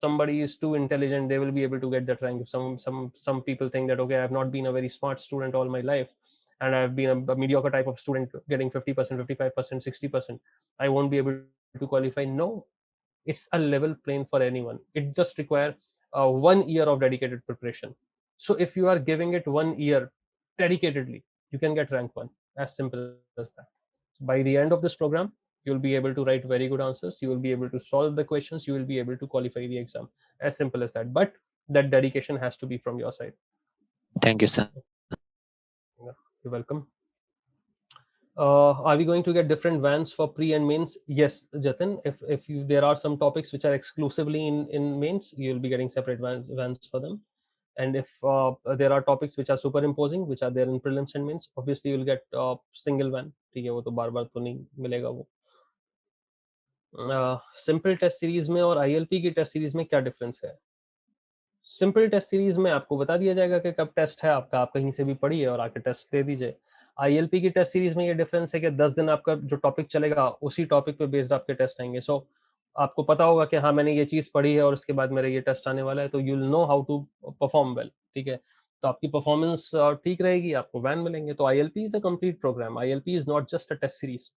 somebody is too intelligent, they will be able to get that rank. If some people think that, okay, I have not been a very smart student all my life and I've been a mediocre type of student getting 50%, 55%, 60%, I won't be able to qualify. No, it's a level plane for anyone. It just requires 1 year of dedicated preparation. So if you are giving it 1 year dedicatedly, you can get rank 1. As simple as that. By the end of this program, you'll be able to write very good answers. You will be able to solve the questions. You will be able to qualify the exam. As simple as that. But that dedication has to be from your side. Thank you, sir. You're welcome. Are we going to get different vans for pre and mains? Yes, Jatin. If there are some topics which are exclusively in mains, you'll be getting separate vans for them. And if there are topics which are superimposing, which are there in prelims and mains, obviously you'll get single van. ठीक है, वो तो बार-बार तो नहीं मिलेगा वो. Simple test series में और ILP की टेस्ट सीरीज में क्या डिफरेंस है? सिंपल टेस्ट सीरीज में आपको बता दिया जाएगा कि कब टेस्ट है आपका, आप कहीं से भी पढ़िए और आके टेस्ट दे दीजिए. ILP की टेस्ट सीरीज में ये डिफरेंस है कि 10 दिन आपका जो टॉपिक चलेगा उसी टॉपिक पे बेस्ड आपके टेस्ट आएंगे. सो आपको पता होगा कि हाँ मैंने ये चीज पढ़ी है और उसके बाद मेरा ये टेस्ट आने वाला है, तो you will know how to perform well. ठीक है, तो आपकी परफॉर्मेंस ठीक रहेगी, आपको वैन मिलेंगे. तो ILP is a complete programme. ILP is not just a test series.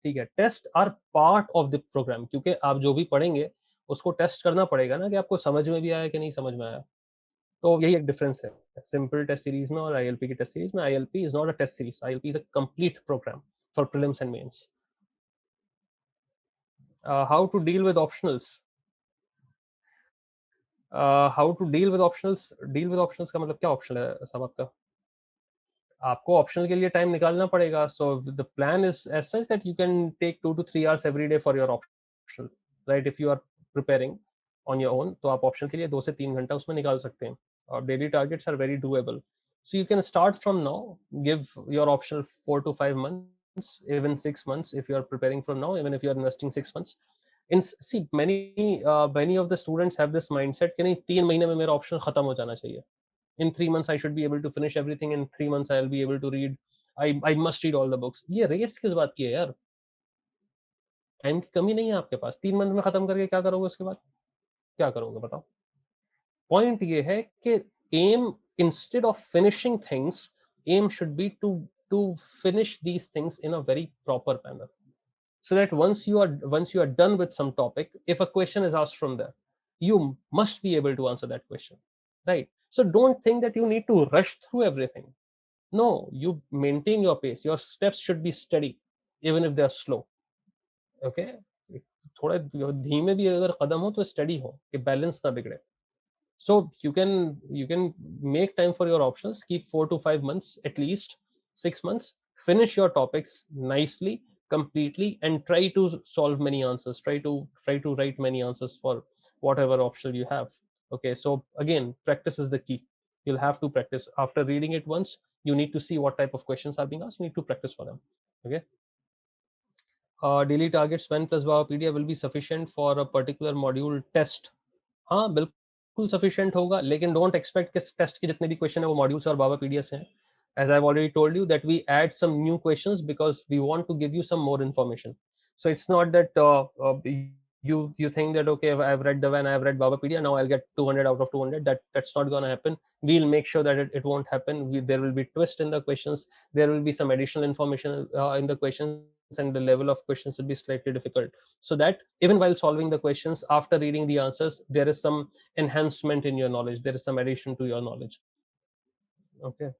ठीक है, test are part of the programme, क्योंकि आप जो भी पढ़ेंगे उसको टेस्ट करना पड़ेगा ना कि आपको समझ में भी आया कि नहीं समझ में आया. तो यही एक डिफरेंस है सिंपल टेस्ट सीरीज में और ILP की टेस्ट सीरीज में. ILP is not a test series. ILP is a complete programme for prelims and mains. How to deal with optionals? How to deal with optionals? Deal with optionals का मतलब क्या optional है सब आपका? आपको optional के लिए टाइम निकालना पड़ेगा. So the plan is as such that you can take 2 to 3 hours every day for your optional, right? If you are preparing on your own, तो आप ऑप्शन के लिए 2 से 3 घंटा उसमें निकाल सकते हैं. और daily targets are very doable. So you can start from now, give your optional 4 to 5 months, even 6 months if you are preparing from now, even if you are investing 6 months. See, many of the students have this mindset कि नहीं 3 महीने में मेरा option खत्म हो जाना चाहिए. In 3 months I should be able to finish everything. In 3 months I'll be able to read. I must read all the books. ये रेस किस बात की है यार? टाइम की कमी नहीं है आपके पास. 3 मंथ में खत्म करके क्या करोगे उसके बाद? क्या करोगे बताओ? पॉइंट ये है कि aim, instead of finishing things, aim should be to finish these things in a very proper manner, so that once you are done with some topic, if a question is asked from there, you must be able to answer that question, right? So don't think that you need to rush through everything. No, you maintain your pace. Your steps should be steady even if they are slow. Okay, थोड़ा धीमे भी अगर कदम हो तो study हो कि balance ना बिगड़े. So you can make time for your options. Keep 4 to 5 months, at least 6 months. Finish your topics nicely, completely, and try to solve many answers. Try to write many answers for whatever option you have. Okay. So again, practice is the key. You'll have to practice. After reading it once, you need to see what type of questions are being asked. You need to practice for them. Okay. Daily targets 1 plus Bavapedia will be sufficient for a particular module test. हाँ बिल्कुल sufficient होगा, लेकिन don't expect कि test के जितने भी question है वो मॉड्यूल्स और बावापीडिया से हैं. As I've already told you that we add some new questions because we want to give you some more information. So it's not that you think that okay, I've read the I've read Babapedia, now I'll get 200 out of 200. That's not gonna happen. We'll make sure that it won't happen. There will be twist in the questions. There will be some additional information in the questions, and the level of questions will be slightly difficult. So that even while solving the questions, after reading the answers, there is some enhancement in your knowledge. There is some addition to your knowledge. Okay.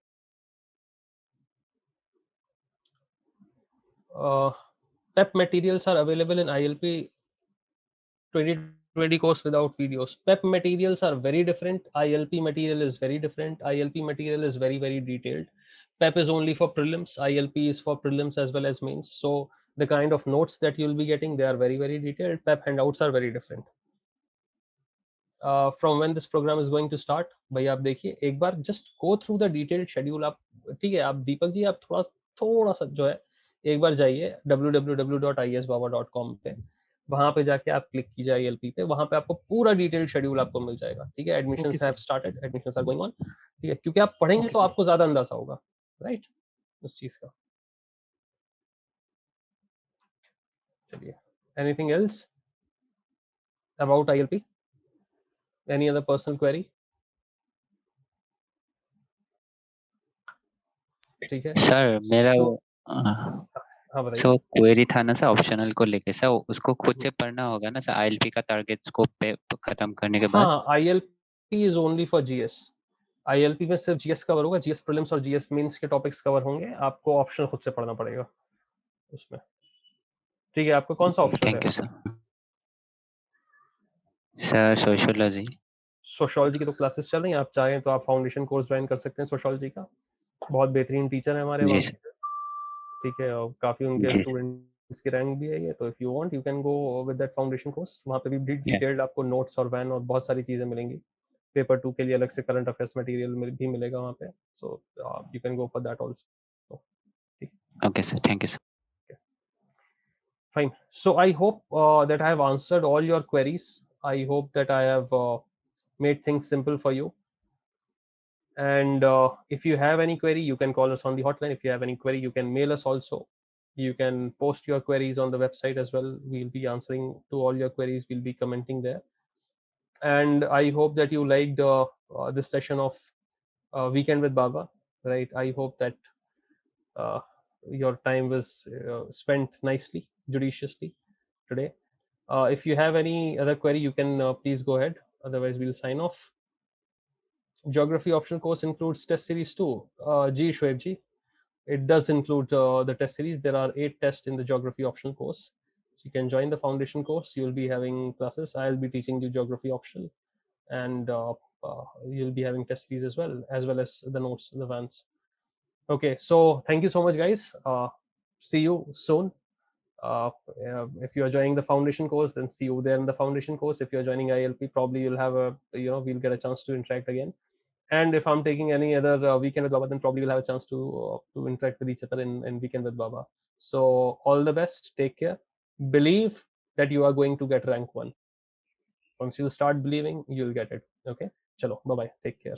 PEP materials are available in ILP 2020 course without videos. PEP materials are very different. ILP material is very different. ILP material is very, very detailed. PEP is only for prelims. ILP is for prelims as well as mains. So the kind of notes that you'll be getting, they are very, very detailed. PEP handouts are very different. From when this program is going to start, भाई आप देखिए एक बार just go through the detailed schedule. आप ठीक है, आप दीपक जी आप थोड़ा सा जो है एक बार जाइए www.isbaba.com पे, वहां पे जाके आप क्लिक कीजिए ILP पे, वहां पे आपको पूरा डिटेल्ड शेड्यूल आपको मिल जाएगा. ठीक है, admissions have started, admissions are going on. ठीक है, क्योंकि आप पढ़ेंगे तो आपको ज्यादा अंदाजा होगा, राइट, उस चीज का. चलिए, anything else about ILP? Any other personal query? ठीक है सर मेरा हाँ बताइए. सो क्वेरी था ना सर ऑप्शनल को लेके सर, उसको खुद से पढ़ना होगा ना सर ILP का टारगेट स्कोप पे खत्म करने के बाद? हाँ, ILP is only for GS. ILP में सिर्फ GS कवर होगा, GS प्रीलिम्स और GS मेंस के टॉपिक्स कवर होंगे. आपको ऑप्शनल खुद से पढ़ना पड़ेगा उसमें. ठीक है, आपको कौन सा ऑप्शनल है? Thank you sir. Sir sociology. Sociology की तो क्लासेस चल रही हैं, आप चाहें तो आप फाउंडेशन कोर्स ज्वाइन कर सकते हैं सोशियोलॉजी का. बहुत बेहतरीन टीचर है हमारे जी वहाँ. सर. ठीक है, और काफी उनके जी. स्टूडेंट्स की रैंक भी है ये, तो if you want you can go with that foundation course. वहाँ पे भी डिटेल्ड आपको नोट्स और वैन और बहुत सारी चीजें मिलेंगी. पेपर 2 के लिए अलग से करंट अफेयर्स मटेरियल भी मिलेगा वहाँ पे. So you can go for that also. Okay sir, thank you sir. Fine. So I hope that I have answered all your queries. I hope that I have made things simple for you. And if you have any query, you can call us on the hotline. If you have any query, you can mail us also. You can post your queries on the website as well. We'll be answering to all your queries. We'll be commenting there. And I hope that you liked this session of Weekend with Baba. Right. I hope that your time was spent nicely, judiciously today. If you have any other query, you can please go ahead. Otherwise, we'll sign off. Geography optional course includes test series too. G Shoaib ji, it does include the test series. There are 8 tests in the geography optional course. So you can join the foundation course. You'll be having classes. I'll be teaching you geography optional, and you'll be having test series as well as the notes, the vans. Okay, so thank you so much, guys. See you soon. If you are joining the foundation course, then see you there in the foundation course. If you're joining ILP, probably you'll have we'll get a chance to interact again. And if I'm taking any other Weekend with Baba, then probably we'll have a chance to interact with each other in Weekend with Baba. So all the best. Take care. Believe that you are going to get rank 1. Once you start believing, you'll get it. Okay. Chalo. Bye bye. Take care.